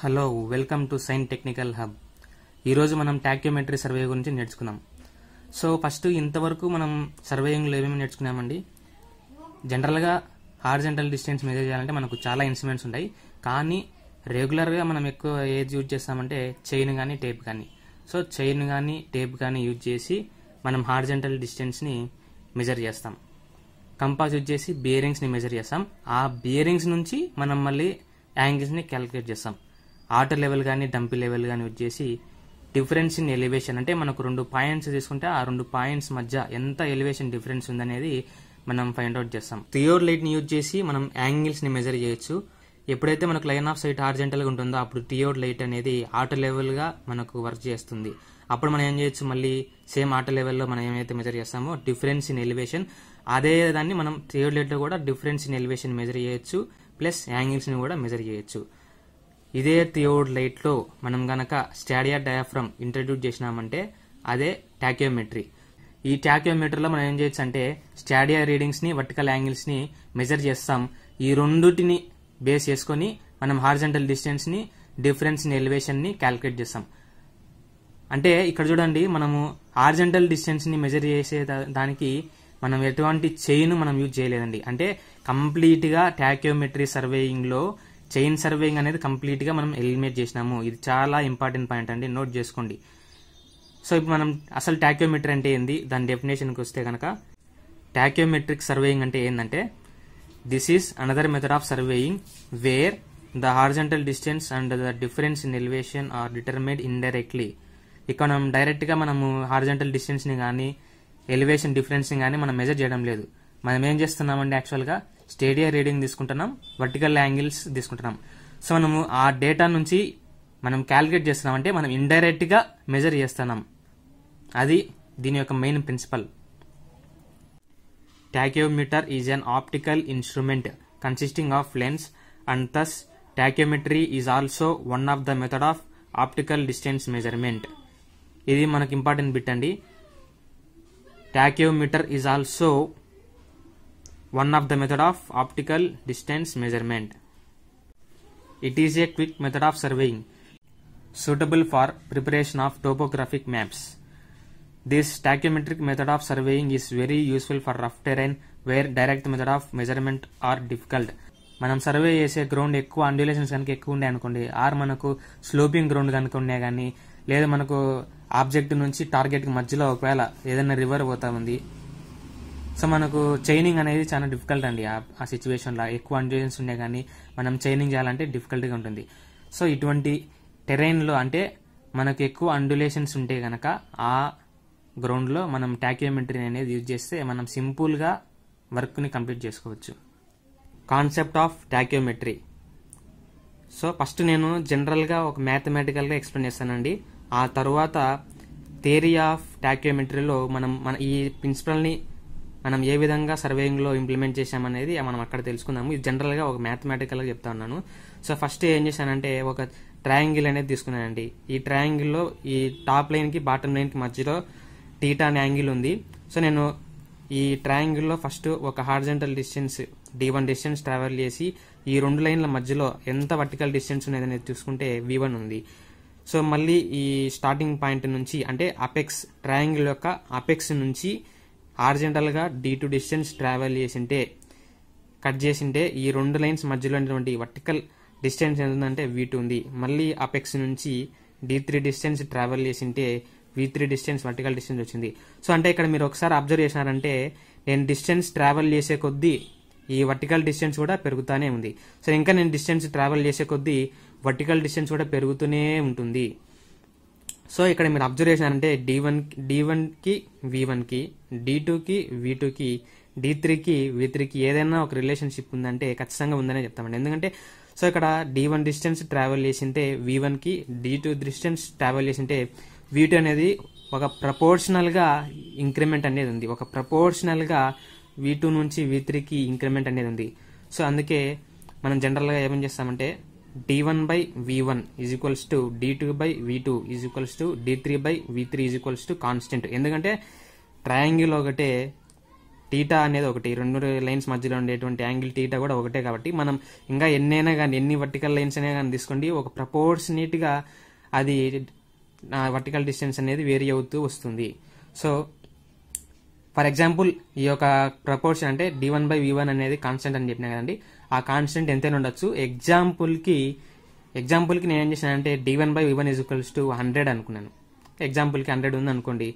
Hello welcome to sign technical hub. ఈరోజు మనం టాక్యోమెట్రీ survey గురించి నేర్చుకుందాం. సో ఫస్ట్ ఇంతవరకు మనం సర్వేయింగ్లో ఏమేమి నేర్చుకున్నామండి. జనరల్గా హారిజంటల్ డిస్టెన్స్ మెజర్ చేయాలంటే మనకు చాలా ఇన్స్ట్రుమెంట్స్ ఉంటాయి. కానీ రెగ్యులర్గా మనం ఎక్కువ ఏది యూజ్ చేస్తామంటే చైన్ కానీ టేప్ కానీ. సో చైన్ కానీ టేప్ కానీ యూజ్ చేసి మనం హారిజంటల్ డిస్టెన్స్ని మెజర్ చేస్తాం. కంపాస్ యూజ్ చేసి బియరింగ్స్ని మెజర్ చేస్తాం. ఆ బియరింగ్స్ నుంచి మనం మళ్ళీ యాంగిల్స్ని క్యాలిక్యులేట్ చేస్తాం. ఆటర్ లెవెల్ కానీ డంపీ లెవెల్ కానీ యూజ్ చేసి డిఫరెన్స్ ఇన్ ఎలివేషన్ అంటే మనకు రెండు పాయింట్స్ తీసుకుంటే ఆ రెండు పాయింట్స్ మధ్య ఎంత ఎలివేషన్ డిఫరెన్స్ ఉందనేది మనం ఫైండ్ అవుట్ చేస్తాం. థియోడ్ యూజ్ చేసి మనం యాంగిల్స్ని మెజర్ చేయొచ్చు. ఎప్పుడైతే మనకు లైన్ ఆఫ్ సైట్ హారిజంటల్గా ఉంటుందో అప్పుడు థియోడ్ లైట్ అనేది ఆటర్ లెవెల్గా మనకు వర్క్ చేస్తుంది. అప్పుడు మనం ఏం చేయొచ్చు, మళ్ళీ సేమ్ ఆటర్ లెవెల్లో మనం ఏమైతే మెజర్ చేస్తామో డిఫరెన్స్ ఇన్ ఎలివేషన్ అదే దాన్ని మనం థియోడ్ లైట్లో కూడా డిఫరెన్స్ ఇన్ ఎలివేషన్ మెజర్ చేయొచ్చు, ప్లస్ యాంగిల్స్ని కూడా మెజర్ చేయొచ్చు. ఇదే థియోడ్ లైట్లో మనం గనక స్టాడియా డయాఫ్రమ్ ఇంట్రడ్యూస్ చేసినామంటే అదే టాక్యోమెట్రీ. ఈ టాక్యోమెట్రీలో మనం ఏం చేయొచ్చు అంటే స్టాడియా రీడింగ్స్ని వర్టికల్ యాంగిల్స్ని మెజర్ చేస్తాం. ఈ రెండుటిని బేస్ చేసుకొని మనం హారిజంటల్ డిస్టెన్స్ని డిఫరెన్స్ ఇన్ ఎలివేషన్ని క్యాలిక్యులేట్ చేస్తాం. అంటే ఇక్కడ చూడండి, మనము హారిజంటల్ డిస్టెన్స్ని మెజర్ చేసే దానికి మనం ఎటువంటి చైన్ మనం యూజ్ చేయలేదండి. అంటే కంప్లీట్గా టాక్యోమెట్రీ సర్వేయింగ్లో చైన్ సర్వేయింగ్ అనేది కంప్లీట్గా మనం ఎలిమినేట్ చేసినాము. ఇది చాలా ఇంపార్టెంట్ పాయింట్ అండి, నోట్ చేసుకోండి. సో ఇప్పుడు మనం అసలు టాక్యోమెట్రీ అంటే ఏంది, దాని డెఫినేషన్కి వస్తే కనుక టాక్యోమెట్రిక్ సర్వేయింగ్ అంటే ఏంటంటే this is another method of surveying where the horizontal distance and the difference in elevation are determined indirectly. ఇక్కడ మనం డైరెక్ట్గా మనము హారిజంటల్ డిస్టెన్స్ని కానీ ఎలివేషన్ డిఫరెన్స్ని కానీ మనం మెజర్ చేయడం లేదు. మనం ఏం చేస్తున్నామంటే యాక్చువల్గా స్టేడియా రీడింగ్ తీసుకుంటున్నాం, వర్టికల్ యాంగిల్స్ తీసుకుంటున్నాం. సో మనము ఆ డేటా నుంచి మనం క్యాలిక్యులేట్ చేస్తున్నాం అంటే మనం ఇండైరెక్ట్గా మెజర్ చేస్తున్నాం. అది దీని యొక్క main principle. Tacheometer is an optical instrument consisting of lens and thus tacheometry is also one of the method of optical distance measurement. ఇది మనకు ఇంపార్టెంట్ బిట్ అండి. Tacheometer is also one of the method of optical distance measurement. It is a quick method of surveying suitable for preparation of topographic maps. This tachyometric method of surveying is very useful for rough terrain where direct method of measurement are difficult. మనం survey చేసే ground ఎక్కువ అండ్యులేషన్స్ కనుక ఎక్కువ ఉండే అనుకోండి, are మనకు sloping ground కనుక ఉండే కానీ, లేదా మనకు ఆబ్జెక్ట్ నుంచి టార్గెట్కి మధ్యలో ఒకవేళ ఏదైనా రివర్ పోతా ఉంది, సో మనకు చైనింగ్ అనేది చాలా డిఫికల్ట్ అండి. ఆ సిచ్యువేషన్లో ఎక్కువ అండ్యులేషన్స్ ఉండే కానీ మనం చైనింగ్ చేయాలంటే డిఫికల్ట్గా ఉంటుంది. సో ఇటువంటి టెరైన్లో అంటే మనకు ఎక్కువ అండ్యులేషన్స్ ఉంటే కనుక ఆ గ్రౌండ్లో మనం టాక్యోమెట్రీ అనేది యూజ్ చేస్తే మనం సింపుల్గా వర్క్ని కంప్లీట్ చేసుకోవచ్చు. Concept of tacheometry. So first నేను జనరల్గా ఒక మ్యాథమెటికల్గా ఎక్స్ప్లెయిన్ చేస్తానండి. ఆ తర్వాత థియరీ ఆఫ్ టాక్యోమెట్రీలో మన ఈ ప్రిన్సిపల్ని మనం ఏ విధంగా సర్వేయింగ్లో ఇంప్లిమెంట్ చేసామనేది మనం అక్కడ తెలుసుకుందాము. ఇది జనరల్గా ఒక మ్యాథమెటికల్గా చెప్తా ఉన్నాను. సో ఫస్ట్ ఏం చేశానంటే ఒక ట్రయాంగిల్ అనేది తీసుకున్నానండి. ఈ ట్రయాంగిల్లో ఈ టాప్ లైన్కి బాటమ్ లైన్కి మధ్యలో టీటా అనే యాంగిల్ ఉంది. సో నేను ఈ ట్రయాంగిల్లో ఫస్ట్ ఒక horizontal distance d1 distance travel చేసి ఈ రెండు లైన్ల మధ్యలో ఎంత వర్టికల్ డిస్టెన్స్ ఉన్నది అనేది చూసుకుంటే v1 ఉంది. సో మళ్ళీ ఈ స్టార్టింగ్ పాయింట్ నుంచి అంటే అపెక్స్, ట్రయాంగిల్ యొక్క అపెక్స్ నుంచి హారిజంటల్గా d2 డిస్టెన్స్ ట్రావెల్ చేసింటే కట్ చేసింటే ఈ రెండు లైన్స్ మధ్యలో ఉన్నటువంటి వర్టికల్ డిస్టెన్స్ ఎంత ఉందంటే v2 ఉంది. మళ్ళీ అపెక్స్ నుంచి d3 డిస్టెన్స్ ట్రావెల్ చేసింటే v3 డిస్టెన్స్ వర్టికల్ డిస్టెన్స్ వచ్చింది. సో అంటే ఇక్కడ మీరు ఒకసారి అబ్జర్వ్ చేసినారంటే నేను డిస్టెన్స్ ట్రావెల్ చేసే కొద్దీ ఈ వర్టికల్ డిస్టెన్స్ కూడా పెరుగుతూనే ఉంది. సో ఇంకా నేను డిస్టెన్స్ ట్రావెల్ చేసే కొద్దీ వర్టికల్ డిస్టెన్స్ కూడా పెరుగుతూనే ఉంటుంది. సో ఇక్కడ మీరు అబ్జర్వ్ చేసినారంటే d1కి v1కి, d2కి v2కి, d3కి v3కి ఏదైనా ఒక రిలేషన్షిప్ ఉందంటే ఖచ్చితంగా ఉందనే చెప్తామండి. ఎందుకంటే సో ఇక్కడ d1 డిస్టెన్స్ ట్రావెల్ చేసింటే v1కి, d2 డిస్టెన్స్ ట్రావెల్ చేసింటే v2 అనేది ఒక ప్రపోర్షనల్గా ఇంక్రిమెంట్ అనేది ఉంది. ఒక ప్రపోర్షనల్గా v2 నుంచి v3కి ఇంక్రిమెంట్ అనేది ఉంది. సో అందుకే మనం జనరల్గా ఏమేం చేస్తామంటే d1/v1 is equals to d2/v2 is equals to d3/v3 is equals to constant. ఎందుకంటే ట్రయాంగిల్ ఒకటే టీటా అనేది ఒకటి, రెండు లైన్స్ మధ్యలో ఉండేటువంటి యాంగిల్ టీటా కూడా ఒకటే. కాబట్టి మనం ఇంకా ఎన్నైనా కానీ, ఎన్ని వర్టికల్ లైన్స్ అయినా కానీ తీసుకోండి, ఒక ప్రపోర్షనేట్ గా అది వర్టికల్ డిస్టెన్స్ అనేది వేరీ అవుతూ వస్తుంది. సో ఫర్ ఎగ్జాంపుల్ ఈ యొక్క ప్రపోర్షన్ అంటే d1/v1 అనేది కాన్స్టెంట్ అని చెప్పినా కదండి, ఆ కాన్స్టెంట్ ఎంతైనా ఉండొచ్చు. ఎగ్జాంపుల్ కి నేను ఏం చేశానంటే d1/v1 = 100 అనుకున్నాను. ఎగ్జాంపుల్ కి 100 ఉంది అనుకోండి.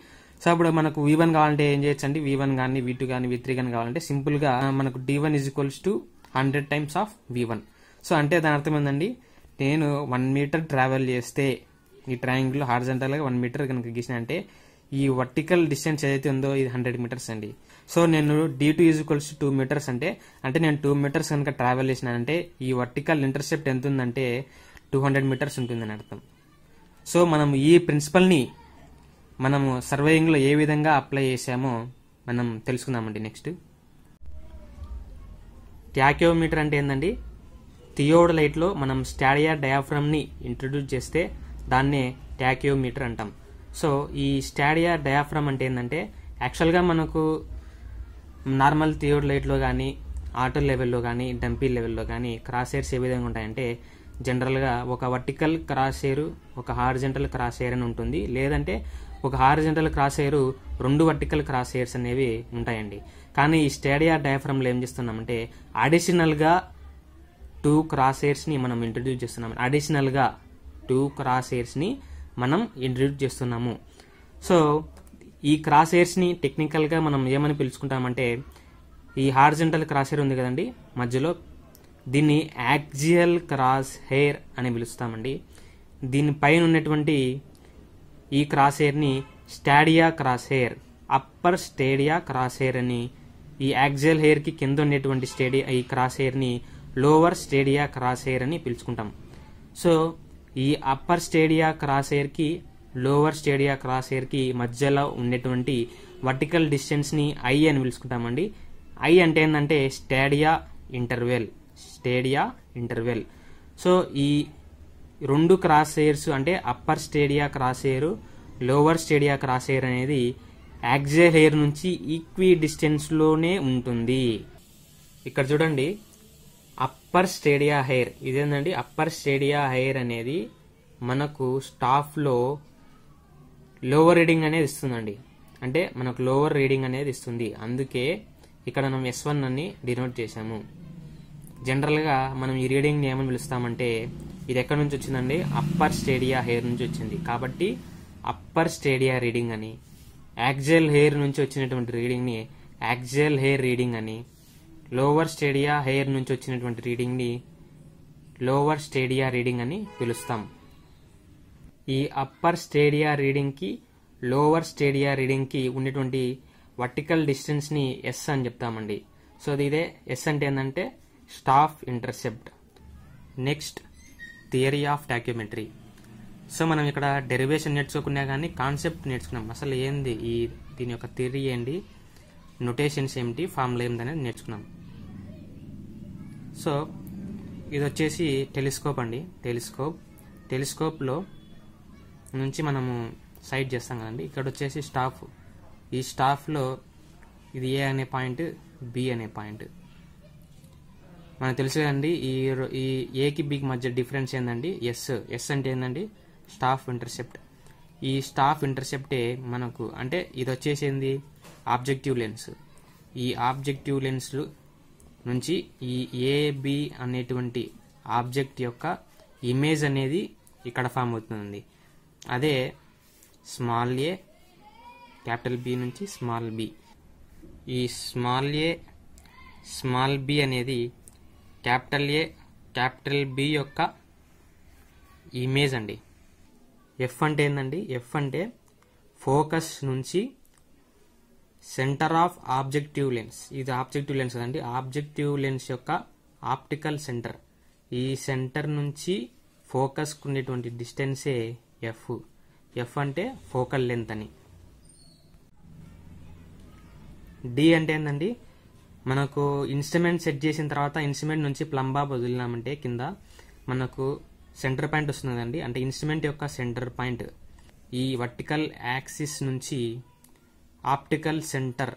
సో అప్పుడు మనకు v1 కావాలంటే ఏం చేయొచ్చు అండి, v1 కానీ v2 కానీ v3 కానీ కావాలంటే సింపుల్ గా మనకు d1 = 100 times of v1. So అంటే దాని అర్థం ఏంటండి, నేను 1 మీటర్ ట్రావెల్ చేస్తే ఈ ట్రయాంగిల్ హారిజాంటల్ గా 1 మీటర్ కనుక గీసిన అంటే ఈ వర్టికల్ డిస్టెన్స్ ఏదైతే ఉందో ఇది 100 మీటర్స్ అండి. సో నేను d2 = 2 మీటర్స్ అంటే నేను 2 మీటర్స్ కనుక ట్రావెల్ చేసినానంటే ఈ వర్టికల్ ఇంటర్సెప్ట్ ఎంత ఉందంటే 200 మీటర్స్ ఉంటుందని అర్థం. సో మనం ఈ ప్రిన్సిపల్ ని మనము సర్వేయింగ్ లో ఏ విధంగా అప్లై చేసామో మనం తెలుసుకుందామండి. నెక్స్ట్ ట్యాకియోమీటర్ అంటే ఏంటండి, థియోడలైట్ లో మనం స్టాడియా డయాఫ్రమ్ ని ఇంట్రొడ్యూస్ చేస్తే దాన్నే ట్యాకియోమీటర్ అంటాం. సో ఈ స్టాడియా డయాఫ్రమ్ అంటే ఏంటంటే యాక్చువల్గా మనకు నార్మల్ థియోడలైట్ లో కానీ, ఆటో లెవెల్లో కానీ, డంపీ లెవెల్లో కానీ క్రాస్ హెయిర్స్ ఏ విధంగా ఉంటాయంటే జనరల్గా ఒక వర్టికల్ క్రాస్ హెయిర్, ఒక హారిజంటల్ క్రాస్ హెయిర్ అని ఉంటుంది. లేదంటే ఒక horizontal cross hair, 2 vertical cross hairs అనేవి ఉంటాయండి. కానీ ఈ స్టాడియా డయాఫ్రమ్ లో ఏం చేస్తున్నామంటే అడిషనల్ గా 2 క్రాస్ హెయిర్స్ ని మనం ఇంట్రొడ్యూస్ చేస్తున్నాం. అడిషనల్ గా 2 క్రాస్ హెయిర్స్ ని మనం ఇంట్రొడ్యూస్ చేస్తున్నాము. సో ఈ క్రాస్ హెయిర్స్ ని టెక్నికల్ గా మనం ఏమని పిలుచుకుంటామంటే, ఈ హారిజంటల్ క్రాస్ హెయిర్ ఉంది కదండి మధ్యలో, దీన్ని యాక్సియల్ క్రాస్ హెయిర్ అని పిలుస్తామండి. దీనిపైన ఉన్నటువంటి ఈ క్రాస్ హెయిర్ ని stadia cross hair, upper stadia cross hair అని, ఈ యాక్సియల్ హెయిర్ కి కింద ఉండేటువంటి ఈ క్రాస్ హెయిర్ ని లోవర్ స్టేడియా క్రాస్ హెయిర్ అని పిలుచుకుంటాం. సో ఈ అప్పర్ స్టేడియా క్రాస్ హెయిర్ కి లోవర్ స్టేడియా క్రాస్ హెయిర్ కి మధ్యలో ఉండేటువంటి వర్టికల్ డిస్టెన్స్ ని ఐ అని పిలుచుకుంటామండి. ఐ అంటే ఏంటంటే స్టాడియా ఇంటర్వెల్. సో ఈ 2 క్రాస్ హెయిర్స్ అంటే upper stadia cross hair, lower stadia cross hair అనేది యాక్సియల్ హెయిర్ నుంచి ఈక్వి డిస్టెన్స్ లోనే ఉంటుంది. ఇక్కడ చూడండి, అప్పర్ స్టేడియా హెయిర్ ఇదేంటండి, అప్పర్ స్టేడియా హెయిర్ అనేది మనకు స్టాఫ్ లో లోవర్ రీడింగ్ అనేది ఇస్తుందండి. అంటే మనకు లోవర్ రీడింగ్ అనేది ఇస్తుంది. అందుకే ఇక్కడ మనం S1 అని డినోట్ చేసాము. జనరల్ గా మనం ఈ రీడింగ్ ని ఏమని పిలుస్తామంటే, ఇది ఎక్కడి నుంచి వచ్చిందండి, అప్పర్ స్టేడియా హెయిర్ నుంచి వచ్చింది. కాబట్టి అప్పర్ స్టేడియా రీడింగ్ అని, యాక్సియల్ హెయిర్ నుంచి వచ్చినటువంటి రీడింగ్ ని యాక్సియల్ హెయిర్ రీడింగ్ అని, లోవర్ స్టేడియా హెయిర్ నుంచి వచ్చినటువంటి రీడింగ్ ని లోవర్ స్టేడియా రీడింగ్ అని పిలుస్తాం. ఈ అప్పర్ స్టేడియా రీడింగ్ కి, లోవర్ స్టేడియా రీడింగ్ కి ఉన్నటువంటి వర్టికల్ డిస్టెన్స్ ని S అని చెప్తామండి. సో ఇదే S అంటే ఏంటంటే staff intercept. Next theory of tacheometry. So మనం ఇక్కడ డెరివేషన్ నేర్చుకోకుండా కానీ కాన్సెప్ట్ నేర్చుకున్నాం. అసలు ఏంది దీని యొక్క థియరీ ఏంటి, నొటేషన్స్ ఏమిటి, ఫార్ములా ఏంటి అనేది నేర్చుకున్నాం. సో ఇది వచ్చేసి టెలిస్కోప్ అండి. టెలిస్కోప్ లో నుంచి మనము సైట్ చేస్తాం కదండి. ఇక్కడ వచ్చేసి స్టాఫ్, ఈ స్టాఫ్ లో ఇది A అనే పాయింట్, B అనే పాయింట్. మనకు తెలుసు కదండి ఈ A కి B కి మధ్య డిఫరెన్స్ ఏందండి, S అంటే ఏందండి స్టాఫ్ ఇంటర్సెప్ట్. ఈ స్టాఫ్ ఇంటర్సెప్టే మనకు అంటే ఇది వచ్చేసి ఏంది ఆబ్జెక్టివ్ లెన్స్. ఈ ఆబ్జెక్టివ్ లెన్స్ నుంచి ఈ AB అనేటువంటి ఆబ్జెక్ట్ యొక్క ఇమేజ్ అనేది ఇక్కడ ఫామ్ అవుతుంది. అదే స్మాల్ a, క్యాపిటల్ B నుంచి స్మాల్ b. ఈ స్మాల్ a, స్మాల్ b అనేది క్యాపిటల్ A, క్యాపిటల్ B యొక్క ఇమేజ్ అండి. F అంటే ఏందండి, F అంటే ఫోకస్ నుంచి సెంటర్ ఆఫ్ ఆబ్జెక్టివ్ లెన్స్. ఇది ఆబ్జెక్టివ్ లెన్స్ కదండి, ఆబ్జెక్టివ్ లెన్స్ యొక్క ఆప్టికల్ సెంటర్. ఈ సెంటర్ నుంచి ఫోకస్ ఉండేటువంటి డిస్టెన్సే F అంటే ఫోకల్ లెంత్ అని. D అంటే ఏందండి, మనకు ఇన్స్ట్రుమెంట్ సెట్ చేసిన తర్వాత ఇన్స్ట్రుమెంట్ నుంచి ప్లంబాబ్ వదిలినామంటే కింద మనకు సెంటర్ పాయింట్ వస్తుందండి. అంటే ఇన్స్ట్రుమెంట్ యొక్క సెంటర్ పాయింట్ ఈ వర్టికల్ యాక్సిస్ నుంచి optical centre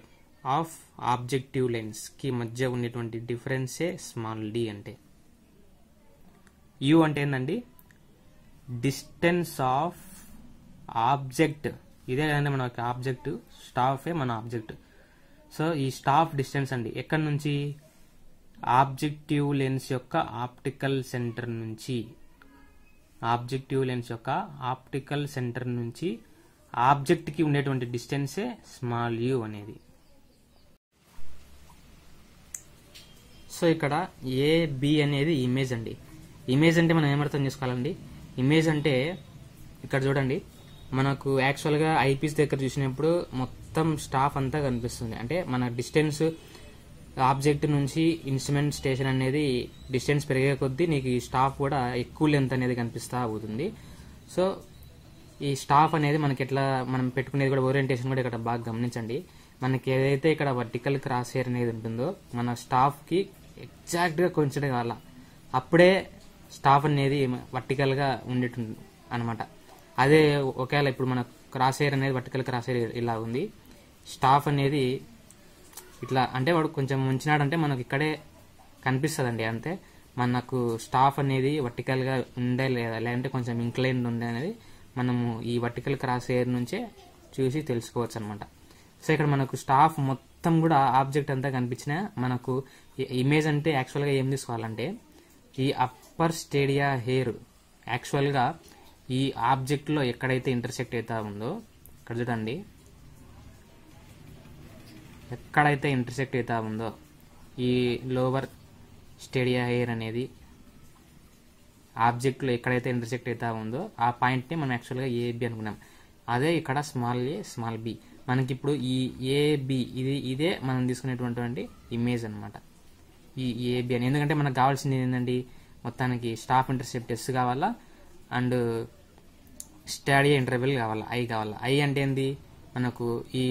of objective lens కి మధ్య ఉన్నటువంటి డిఫరెన్సే స్మాల్ డి అంటే. యు అంటే ఏంటండి, డిస్టెన్స్ ఆఫ్ ఆబ్జెక్ట్. ఇదే కదండి మన ఆబ్జెక్ట్, స్టాఫే మన ఆబ్జెక్ట్. సో ఈ స్టాఫ్ డిస్టెన్స్ అండి ఎక్కడి నుంచి, ఆబ్జెక్టివ్ లెన్స్ యొక్క ఆప్టికల్ సెంటర్ నుంచి, ఆబ్జెక్టివ్ లెన్స్ యొక్క ఆప్టికల్ సెంటర్ నుంచి ఆబ్జెక్ట్ కి ఉండేటువంటి డిస్టెన్సే స్మాల్ యు అనేది. సో ఇక్కడ ఏబి అనేది ఇమేజ్ అండి. ఇమేజ్ అంటే మనం ఏమర్థం చేసుకోవాలండి, ఇమేజ్ అంటే ఇక్కడ చూడండి, మనకు యాక్చువల్గా ఐపీస్ దగ్గర చూసినప్పుడు మొత్తం స్టాఫ్ అంతా కనిపిస్తుంది. అంటే మన డిస్టెన్స్ ఆబ్జెక్ట్ నుంచి ఇన్స్ట్రుమెంట్ స్టేషన్ అనేది డిస్టెన్స్ పెరిగే కొద్దీ నీకు ఈ స్టాఫ్ కూడా ఎక్కువ లెంత్ అనేది కనిపిస్తూ అవుతుంది. సో ఈ స్టాఫ్ అనేది మనకి ఎట్లా మనం పెట్టుకునేది కూడా ఓరియంటేషన్ కూడా ఇక్కడ బాగా గమనించండి. మనకి ఏదైతే ఇక్కడ వర్టికల్ క్రాస్ హెయిర్ అనేది ఉంటుందో మన స్టాఫ్కి ఎగ్జాక్ట్గా కొంచెం కావాల, అప్పుడే స్టాఫ్ అనేది వర్టికల్గా ఉండేటుంది అనమాట. అదే ఒకవేళ ఇప్పుడు మన క్రాస్ హెయిర్ అనేది వర్టికల్ క్రాస్ హెయిర్ ఇలా ఉంది, స్టాఫ్ అనేది ఇట్లా అంటే వాడు కొంచెం ఉంచినాడంటే మనకు ఇక్కడే కనిపిస్తుందండి. అంతే మనకు స్టాఫ్ అనేది వర్టికల్గా ఉండే లేదా లేదంటే కొంచెం ఇంక్లైన్ ఉండే అనేది మనము ఈ వర్టికల్ క్రాస్ హెయిర్ నుంచే చూసి తెలుసుకోవచ్చు అనమాట. సో ఇక్కడ మనకు స్టాఫ్ మొత్తం కూడా ఆబ్జెక్ట్ అంతా కనిపించినా మనకు ఇమేజ్ అంటే యాక్చువల్గా ఏం తీసుకోవాలంటే ఈ అప్పర్ స్టేడియా హెయిర్ యాక్చువల్గా ఈ ఆబ్జెక్ట్లో ఎక్కడైతే ఇంటర్సెక్ట్ అవుతా ఉందో ఇక్కడ చూడండి, ఎక్కడైతే ఇంటర్సెక్ట్ అవుతా ఉందో ఈ లోవర్ స్టేడియా హెయిర్ అనేది ఆబ్జెక్ట్లో ఎక్కడైతే ఇంటర్సెక్ట్ అవుతా ఉందో ఆ పాయింట్ని మనం యాక్చువల్గా ఏబి అనుకున్నాం. అదే ఇక్కడ స్మాల్ ఏ స్మాల్ బి. మనకి ఇప్పుడు ఈ ఏబి ఇదే మనం తీసుకునేటువంటి ఇమేజ్ అనమాట, ఈ ఏబి అని. ఎందుకంటే మనకు కావాల్సింది ఏంటండి, మొత్తానికి స్టాఫ్ ఇంటర్సెప్ట్ ఎస్ కావాలా అండ్ స్టాడియా ఇంటర్వెల్ కావాలా, ఐ కావాలా. ఐ అంటే ఏంది, మనకు ఈ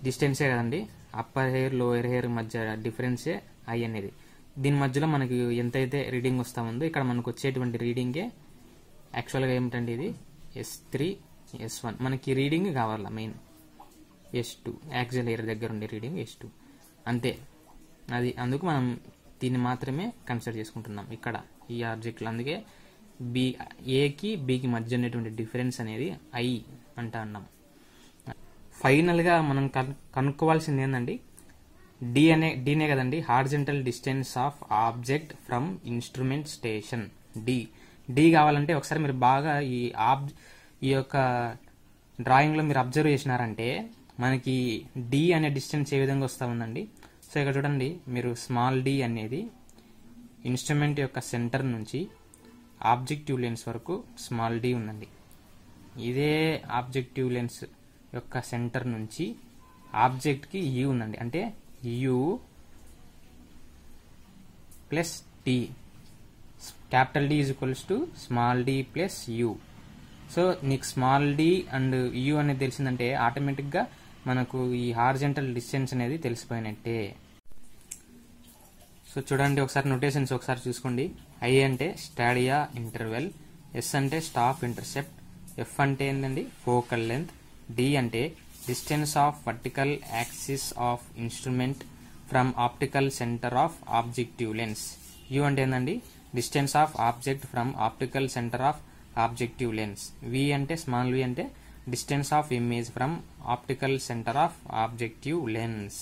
డిస్టెన్సే కదండి, అప్పర్ హెయిర్ లోయర్ హెయిర్ మధ్య డిఫరెన్సే ఐ అనేది. దీని మధ్యలో మనకి ఎంతైతే రీడింగ్ వస్తా ఉందో ఇక్కడ మనకు వచ్చేటువంటి రీడింగే యాక్చువల్గా ఏమిటండి, ఇది S3 S1 మనకి రీడింగ్ కావాలా, మెయిన్ S2 యాక్సిల్ హెయిర్ దగ్గర ఉండే రీడింగ్ S2 అంతే. అది అందుకు మనం దీన్ని మాత్రమే కన్సిడర్ చేసుకుంటున్నాం ఇక్కడ ఈ ఆబ్జెక్ట్లో. అందుకే ఏకి బికి మధ్య ఉండేటువంటి డిఫరెన్స్ అనేది ఐ అంటా అన్నాం. ఫైనల్గా మనం కనుక్కోవాల్సింది ఏంటండి, డీనే కదండి, horizontal distance of object from instrument station. D కావాలంటే ఒకసారి మీరు బాగా ఈ యొక్క డ్రాయింగ్లో మీరు అబ్జర్వ్ చేసినారంటే మనకి డి అనే డిస్టెన్స్ ఏ విధంగా వస్తూ ఉందండి. సో ఇక్కడ చూడండి మీరు, స్మాల్ డి అనేది ఇన్స్ట్రుమెంట్ యొక్క సెంటర్ నుంచి ఆబ్జెక్టివ్ లెన్స్ వరకు స్మాల్ డి ఉందండి. ఇదే ఆబ్జెక్టివ్ లెన్స్ యొక్క సెంటర్ నుంచి ఆబ్జెక్ట్కి యూ ఉందండి. అంటే U plus D, capital D is equals to small D plus U. So నీకు స్మాల్ డి అండ్ యూ అనేది తెలిసిందంటే ఆటోమేటిక్గా మనకు ఈ హార్జెంటల్ డిస్టెన్స్ అనేది తెలిసిపోయినట్టే. సో చూడండి ఒకసారి నోటేషన్స్ ఒకసారి చూసుకోండి. ఐ అంటే స్టాడియా ఇంటర్వెల్, ఎస్ అంటే స్టాఫ్ ఇంటర్సెప్ట్, ఎఫ్ అంటే ఏంటండి ఫోకల్ లెంత్, డి అంటే distance of vertical axis of instrument from optical centre of objective lens, U అంటే ఏంటండి distance of object from optical centre of objective lens, V అంటే small V అంటే distance of image from optical centre of objective lens.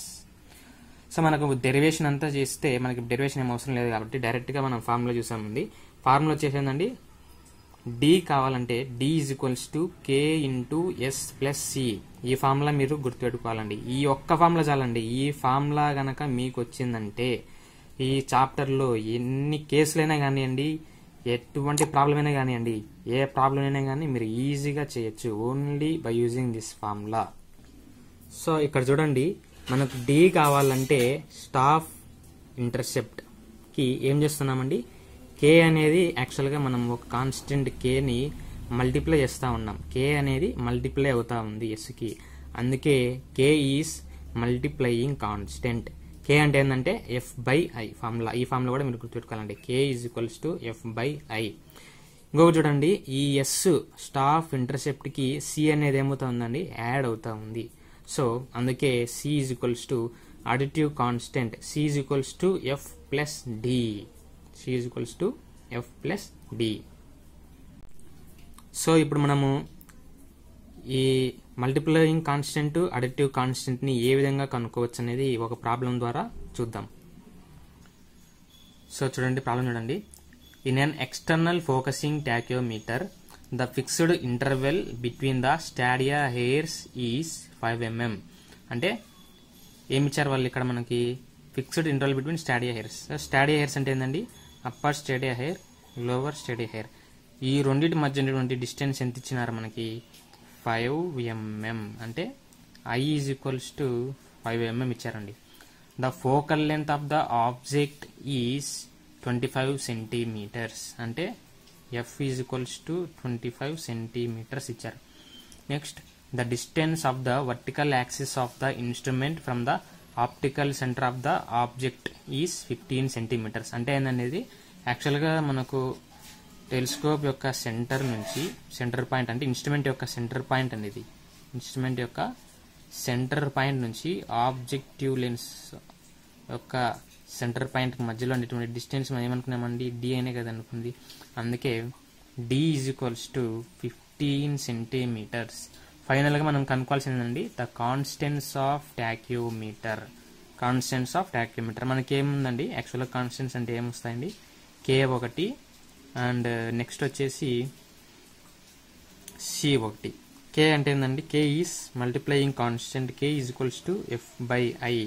So మనకు derivation అంతా చేస్తే మనకి derivation ఏం అవసరం లేదు కాబట్టి డైరెక్ట్గా మనం ఫార్ములా చూసామండి. ఫార్ములా వచ్చేసిందండి, డి కావాలంటే D is equals to K into S plus C. ఈ ఫార్ములా మీరు గుర్తుపెట్టుకోవాలండి. ఈ ఒక్క ఫార్ములా చాలండి. ఈ ఫార్ములా గనక మీకు వచ్చిందంటే ఈ చాప్టర్లో ఎన్ని కేసులైనా కానివ్వండి, ఎటువంటి ప్రాబ్లం అయినా కానివ్వండి, ఏ ప్రాబ్లం అయినా కానీ మీరు ఈజీగా చేయొచ్చు only by using this formula. So ఇక్కడ చూడండి మనకు డి కావాలంటే స్టాఫ్ ఇంటర్సెప్ట్కి ఏం చేస్తున్నామండి, కే అనేది యాక్చువల్గా మనం ఒక కాన్స్టెంట్ కేని మల్టిప్లై చేస్తూ ఉన్నాం. కే అనేది మల్టిప్లై అవుతా ఉంది ఎస్కి, అందుకే K is multiplying constant. K అంటే ఏంటంటే ఎఫ్ బై ఐ ఫార్ములా. ఈ ఫార్ములా కూడా మీరు గుర్తుపెట్టుకోవాలండి, K is equals to F by I. ఇంకొకటి చూడండి, ఈ ఎస్ స్టాఫ్ ఇంటర్సెప్ట్కి సి అనేది ఏమవుతా ఉందండి, యాడ్ అవుతా ఉంది. సో అందుకే C is equals to additive constant C is equals to F plus D. C is equals to F plus D. So ఇప్పుడు మనము ఈ మల్టిప్లయింగ్ కాన్స్టెంట్ అడిటివ్ కాన్స్టెంట్ ని ఏ విధంగా కనుక్కోవచ్చు అనేది ఒక ప్రాబ్లం ద్వారా చూద్దాం. సో చూడండి, ప్రాబ్లం చూడండి. In an external focusing tacheometer the fixed interval between the stadia hairs is 5 mm. అంటే ఏమి ఇచ్చారు వాళ్ళు ఇక్కడ మనకి? Fixed interval between stadia hairs. Stadia hairs అంటే ఏంటండి? Upper stadia hair, lower stadia hair. ఈ రెండింటి మధ్య ఉన్నటువంటి డిస్టెన్స్ ఎంత ఇచ్చినారు మనకి? 5 mm. అంటే I is equals to 5 mm ఇచ్చారండి. The focal length of the object is 25 centimeters. అంటే F is equals to 25 centimeters ఇచ్చారు. Next, the distance of the vertical axis of the instrument from the optical centre of the object is 15 centimeters. అంటే ఏంటనేది యాక్చువల్గా మనకు telescope యొక్క centre నుంచి, centre point అంటే instrument యొక్క సెంటర్ పాయింట్ అనేది, ఇన్స్ట్రుమెంట్ యొక్క సెంటర్ పాయింట్ నుంచి ఆబ్జెక్టివ్ లెన్స్ యొక్క సెంటర్ పాయింట్ మధ్యలో ఉండేటువంటి డిస్టెన్స్ మనం ఏమనుకున్నామండి? డి అనే కదా అనుకుంది. అందుకే D is equals to 15 centimeters. ఫైనల్గా మనం కనుక్కోవాల్సిందండి the constants of tacheometer. Constants of tacheometer మనకి ఏముందండి? యాక్చువల్గా కాన్స్టెన్స్ అంటే ఏమొస్తాయండి? K1 అండ్ నెక్స్ట్ వచ్చేసి C1. K అంటే ఏంటండి? K is multiplying constant. K is equals to F by I.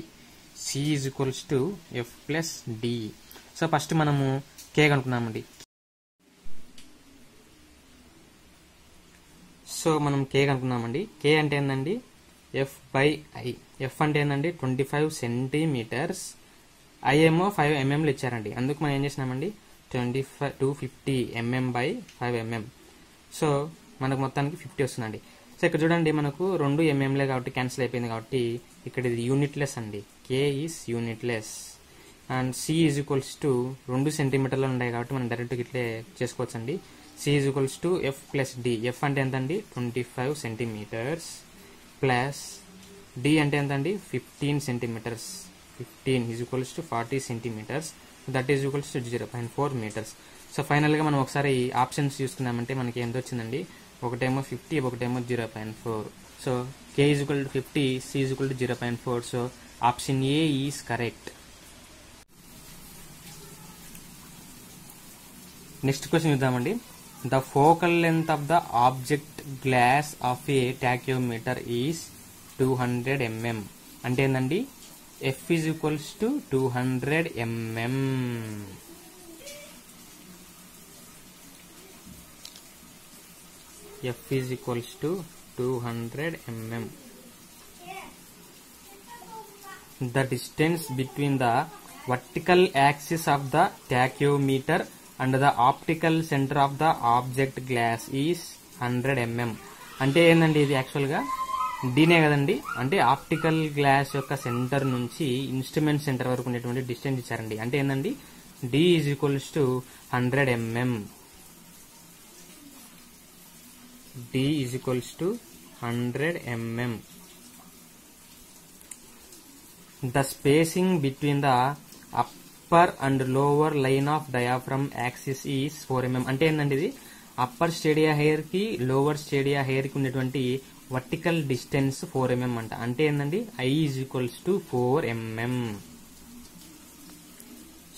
C is equals to F plus D. So first మనము K కనుక్కున్నామండి. So మనం K కనుక్కున్నామండి. K అంటే ఏంటండి? F by I. F అంటే ఏంటండి? 25 centimeters. I ఏమో 5 mm ఇచ్చారండి. అందుకు మనం ఏం చేసినామండి? 250 mm బై 5 mm. సో మనకు మొత్తానికి 50 వస్తుందండి. సో ఇక్కడ చూడండి, మనకు 2 mmలే కాబట్టి క్యాన్సిల్ అయిపోయింది కాబట్టి ఇక్కడ ఇది యూనిట్లెస్ అండి. K is unitless. And C is equals to 2 centimeterలు ఉన్నాయి కాబట్టి మనం డైరెక్ట్గా ఇట్లే చేసుకోవచ్చు అండి. C is equals to F plus D. F అంటే ఎంతండి? 25 centimeters ప్లస్ D అంటే ఎంతండి? 15 centimeters. 15 is equals to 40 centimeters. That is equals to 0.4 meters. So ఫైనల్గా మనం ఒకసారి ఆప్షన్స్ చూసుకున్నామంటే మనకి ఎంత వచ్చిందండి? ఒకటేమో 50, ఒకటేమో 0.4. So K is equal to 50, C is equal to 0.4. So option A is correct. Next question చూద్దామండి. The focal length of the object glass of a tacheometer is 200 mm. అంటే ఏంటండి? F is equals to 200 mm. F is equals to 200 mm. The distance between the vertical axis of the tachyometer and the optical center of the object glass is 100 mm. అంటే ఏంటండి ఇది? యాక్చువల్గా డీనే కదండి. అంటే optical glass యొక్క centre నుంచి instrument centre వరకు ఉండేటువంటి డిస్టెన్స్ ఇచ్చారండి. అంటే ఏంటండి? D is equals to 100 mm. D is equals to 100 mm. The spacing between the upper and lower line of diaphragm axis is 4 mm. అంటే ఏంటండి ఇది? అప్పర్ స్టేడియా హెయిర్ కి లోవర్ స్టేడియా హెయిర్ కి ఉండేటువంటి వర్టికల్ డిస్టెన్స్ 4 mm అంట. అంటే ఏంటండి? I is equals to 4 mm.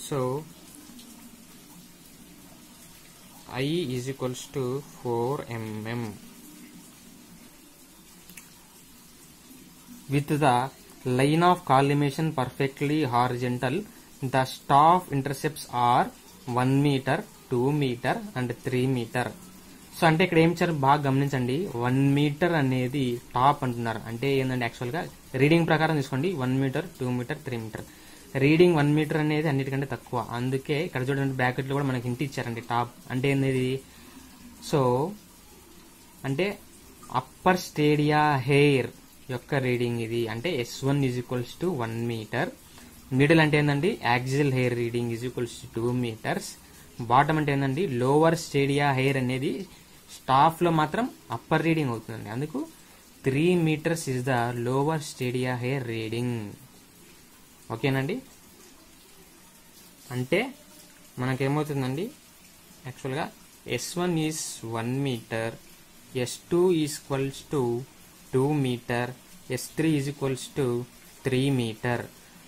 So I is equals to 4 mm. With the line of collimation perfectly horizontal, the staff intercepts are 1 meter, 2 meter and 3 meter. So అంటే ఇక్కడ ఏం చేయాలి బాగా గమనించండి. 1 meter అనేది టాప్ అంటున్నారు. అంటే ఏంటంటే యాక్చువల్గా రీడింగ్ ప్రకారం తీసుకోండి 1 meter, 2 meter, 3 meter. Reading 1 meter అనేది అన్నిటికంటే తక్కువ. అందుకే ఇక్కడ చూడండి బ్రాకెట్లో కూడా మనకి ఇంటి ఇచ్చారండి టాప్. అంటే ఏంది? సో అంటే అప్పర్ స్టేడియా హెయిర్ యొక్క రీడింగ్ ఇది. అంటే S1 is equals to 1 meter. Middle అంటే ఏంటండి? Axle hair reading is equals to 2 meters. Bottom అంటే ఏంటండి? లోవర్ స్టేడియా హెయిర్ అనేది స్టాఫ్ లో మాత్రం అప్పర్ రీడింగ్ అవుతుందండి. అందుకు 3 meters is the lower stadia air reading. ఓకేనండి, అంటే మనకేమవుతుందండి, యాక్చువల్గా S1 is 1 metre, S2 is equals to 2 metre, S3 is equals to 3 metre.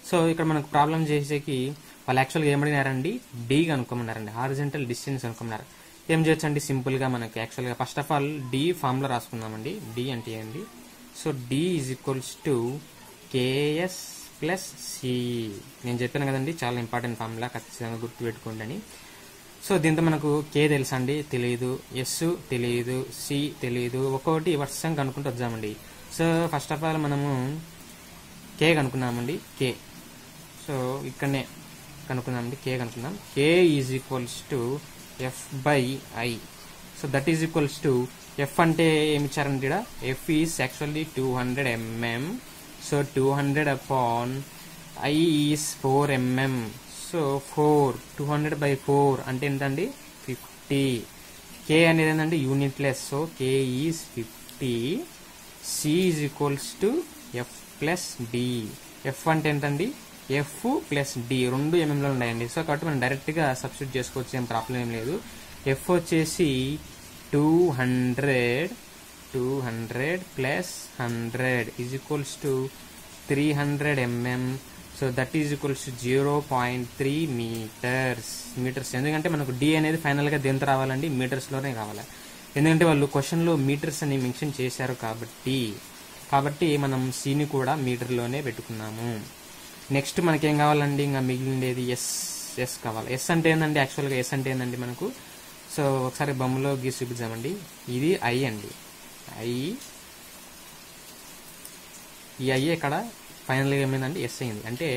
So ఇక్కడ మనకు ప్రాబ్లం చేసేకి వాళ్ళు యాక్చువల్గా ఏమడినారండి, డి కనుక్కోమన్నారండి, హారిజంటల్ డిస్టెన్స్ అనుకున్నారు. ఏం చేయొచ్చండి, సింపుల్గా మనకి యాక్చువల్గా first of all D formula రాసుకుందామండి. డి అంటే ఏంటి, so D is equals to KS plus C. నేను చెప్పాను కదండి, చాలా ఇంపార్టెంట్ ఫార్ములా, ఖచ్చితంగా గుర్తుపెట్టుకోండి అని. సో దీంతో మనకు కే తెలుసా అండి, తెలియదు, ఎస్ తెలియదు, సి తెలియదు, ఒక్కొక్కటి వర్షం కనుక్కుంటూ వద్దామండి. సో ఫస్ట్ ఆఫ్ ఆల్ మనము కే కనుక్కున్నామండి, కే. సో ఇక్కడనే కనుక్కుందామండి, కే కనుక్కుందాం. K is equals to F by I. So that is equals to, F అంటే ఏమి ఇచ్చారండి ఇక్కడ, F is actually 200 mm. So 200 upon I is 4 mm. So 200 by 4 అంటే ఎంతండి, 50. కే అనేది ఏంటంటే unitless, so K is 50. C is equals to F plus D. F అంటే ఎంతండి, ఎఫ్ ప్లస్ డి, 2 mm లో ఉన్నాయండి. సో కాబట్టి మనం డైరెక్ట్గా సబ్స్టిట్యూట్ చేసుకోవచ్చు, ఏం ప్రాబ్లం ఏం లేదు. ఎఫ్ వచ్చేసి 200 plus 100 is equals to 300 mm. So that is equals to 0.3 metres. ఎందుకంటే మనకు డి అనేది ఫైనల్గా దేంతో రావాలండి, మీటర్స్లోనే కావాలి. ఎందుకంటే వాళ్ళు క్వశ్చన్లో మీటర్స్ అని మెన్షన్ చేశారు కాబట్టి మనం సిని కూడా మీటర్లోనే పెట్టుకున్నాము. నెక్స్ట్ మనకేం కావాలండి, ఇంకా మిగిలిండేది ఎస్ కావాలి. ఎస్ అంటే ఏంటండి, యాక్చువల్గా ఎస్ అంటే ఏంటండి మనకు, సో ఒకసారి బొమ్మలో గీసి చూపిద్దామండి. ఇది ఐ అండి, ఈ ఐ ఇక్కడ ఫైనల్గా ఏమైందండి, ఎస్ అయింది. అంటే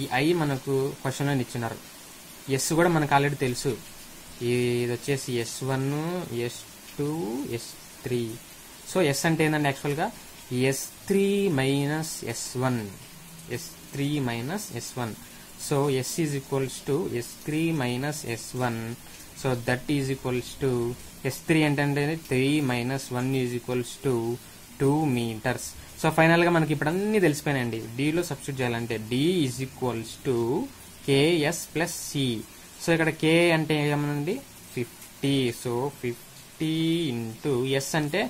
ఈ ఐ మనకు క్వశ్చన్లో ఇచ్చినారు, ఎస్ కూడా మనకు ఆల్రెడీ తెలుసు, ఇది వచ్చేసి S1, S2, S3. So yes అంటే ఏంటండి, యాక్చువల్గా S3 minus S1. So S is equals to S3 minus S1. So that is equals to S3 అంటే 3 minus 1 is equals to 2 meters. So ఫైనల్గా మనకి ఇప్పుడు అన్ని తెలిసిపోయినాయండి, డిలో సబ్స్టిట్యూట్ చేయాలంటే D is equals to KS plus C. So ఇక్కడ K అంటే ఏమనండి, 50. సో 50 ఇంటూ ఎస్ అంటే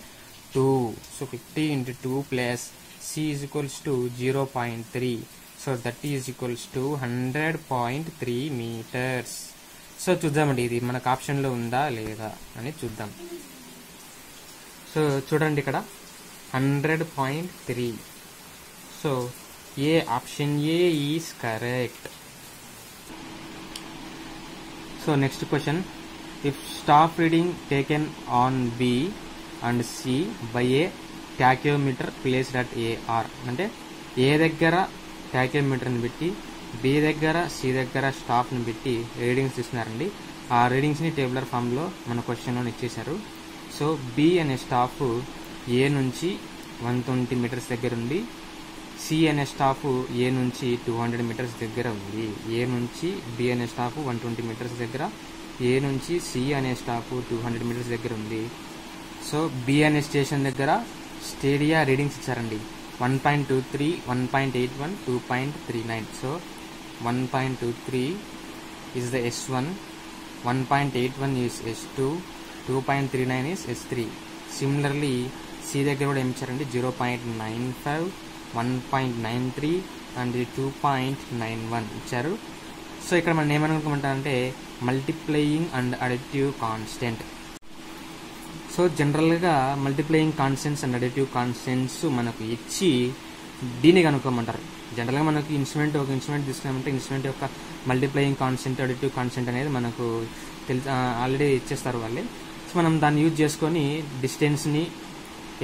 2. So 50 into 2 plus C is equals to 0.3. So that is equals to 100.3 meters. So చూద్దామండి ఇది మనకు ఆప్షన్లో ఉందా లేదా అని చూద్దాం. సో చూడండి ఇక్కడ 100.3. So A option A is correct. So next question, if staff reading taken on B and C by a tacheometer placed at AR. అంటే ఏ దగ్గర టాక్యోమీటర్ని పెట్టి, బి దగ్గర, సి దగ్గర స్టాఫ్ని పెట్టి రీడింగ్స్ ఇస్తున్నారండి. ఆ రీడింగ్స్ని టేబులర్ ఫామ్లో మన క్వశ్చన్లో ఇచ్చేశారు. సో బి అనే స్టాఫ్ ఏ నుంచి 120 meters దగ్గర ఉంది, సి అనే స్టాఫ్ ఏ నుంచి 200 meters దగ్గర ఉంది. ఏ నుంచి బి అనే స్టాఫ్ 120 meters దగ్గర, ఏ నుంచి సి అనే స్టాఫ్ 200 meters దగ్గర ఉంది. సో బి అనే స్టేషన్ దగ్గర స్టేడియా రీడింగ్స్ ఇచ్చారండి, 1.23, 1.81, 2.39. So 1.23 is the S1, 1.81 is S2, 2.39 is S3. Similarly, C దగ్గర కూడా ఏమి ఇచ్చారండి, 0.95, 1.93 అండ్ 2.91 ఇచ్చారు. సో ఇక్కడ మనం ఏమనుకోమంటారంటే multiplying and additive constant. So జనరల్గా multiplying constants and additive constants మనకు ఇచ్చి దీన్ని కనుక్కోమంటారు. జనరల్గా మనకి ఒక ఇన్స్ట్రుమెంట్ తీసుకున్నామంటే ఇన్స్ట్రుమెంట్ యొక్క మల్టిప్లయింగ్ కాన్స్టెంట్, అడిటివ్ కాన్స్టెంట్ అనేది మనకు ఆల్రెడీ ఇచ్చేస్తారు వాళ్ళే. సో మనం దాన్ని యూజ్ చేసుకొని డిస్టెన్స్ని,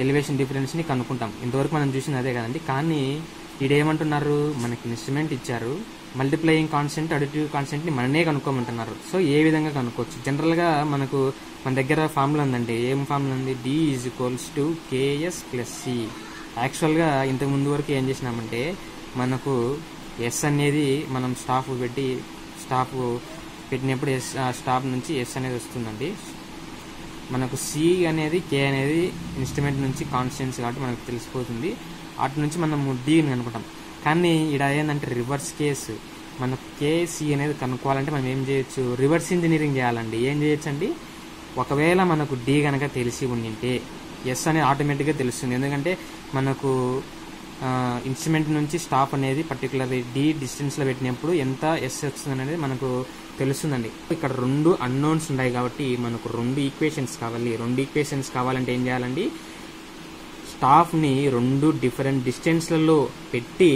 ఎలివేషన్ డిఫరెన్స్ని కనుక్కుంటాం. ఇంతవరకు మనం చూసింది అదే కదండి. కానీ ఈడేమంటున్నారు, మనకి ఇన్స్ట్రుమెంట్ ఇచ్చారు, మల్టిప్లయింగ్ కాన్స్టెంట్, అడిటివ్ కాన్స్టెంట్ని మననే కనుక్కోమంటున్నారు. సో ఏ విధంగా కనుక్కోవచ్చు, జనరల్గా మనకు మన దగ్గర ఫార్ములా ఉందండి. ఏం ఫార్ములా ఉంది, D is equals to KS plus C. యాక్చువల్గా ఇంతకు ముందు వరకు ఏం చేసినామంటే మనకు ఎస్ అనేది మనం స్టాఫ్ పెట్టినప్పుడు స్టాఫ్ నుంచి ఎస్ అనేది వస్తుందండి. మనకు సి అనేది కే అనేది ఇన్స్ట్రుమెంట్ నుంచి కాన్స్టెన్స్ కాబట్టి మనకు తెలిసిపోతుంది. అటు నుంచి మనము డి అని అనుకుంటాం. కానీ ఇక్కడ ఏంటంటే రివర్స్ కేసు. మనకు కేసి అనేది కనుక్కోవాలంటే మనం ఏం చేయొచ్చు, రివర్స్ ఇంజనీరింగ్ చేయాలండి. ఏం చేయొచ్చు అండి, ఒకవేళ మనకు డి కనుక తెలిసి ఉండింటే ఎస్ అనేది ఆటోమేటిక్గా తెలుస్తుంది. ఎందుకంటే మనకు ఇన్స్ట్రుమెంట్ నుంచి స్టాప్ అనేది పర్టికులర్ డి డిస్టెన్స్లో పెట్టినప్పుడు ఎంత ఎస్ వస్తుంది అనేది మనకు తెలుస్తుందండి. ఇక్కడ 2 అన్నోన్స్ ఉన్నాయి కాబట్టి మనకు 2 ఈక్వేషన్స్ కావాలి. 2 ఈక్వేషన్స్ కావాలంటే ఏం చేయాలండి, స్టాఫ్ని 2 డిఫరెంట్ డిస్టెన్స్లలో పెట్టి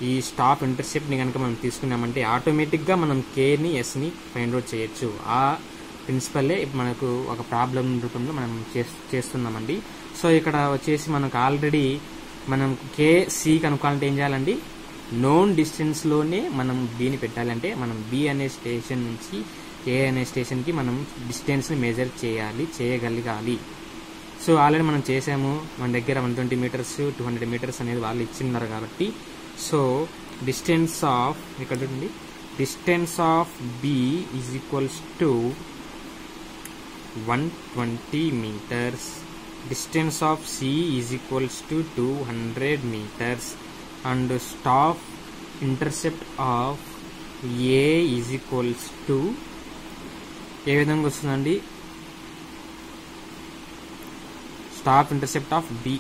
ఈ స్టాప్ ఇంటర్సెప్ట్ని కనుక మనం తీసుకున్నామంటే ఆటోమేటిక్గా మనం కేని ఎస్ని ఫైండ్ అవుట్ చేయొచ్చు. ఆ ప్రిన్సిపల్లే మనకు ఒక ప్రాబ్లం రూపంలో మనం చేస్తున్నామండి. సో ఇక్కడ వచ్చేసి మనకు ఆల్రెడీ మనం కేసి కనుక్కోవాలంటే ఏం చేయాలండి, నోన్ డిస్టెన్స్లోనే మనం బిని పెట్టాలంటే మనం బి అనే స్టేషన్ నుంచి ఏ అనే స్టేషన్కి మనం డిస్టెన్స్ని మెజర్ చేయగలగాలి. సో ఆల్రెడీ మనం చేసాము. మన దగ్గర 120 మీటర్స్ 200 మీటర్స్ అనేది వాళ్ళు ఇచ్చిన్నారు కాబట్టి సో డిస్టెన్స్ ఆఫ్ ఇక్కడ చూడండి, distance of B is equals to 120 meters, distance of C is equals to 200 meters and staff intercept of A is equals to ఏ విధంగా వస్తుందండి, staff intercept of B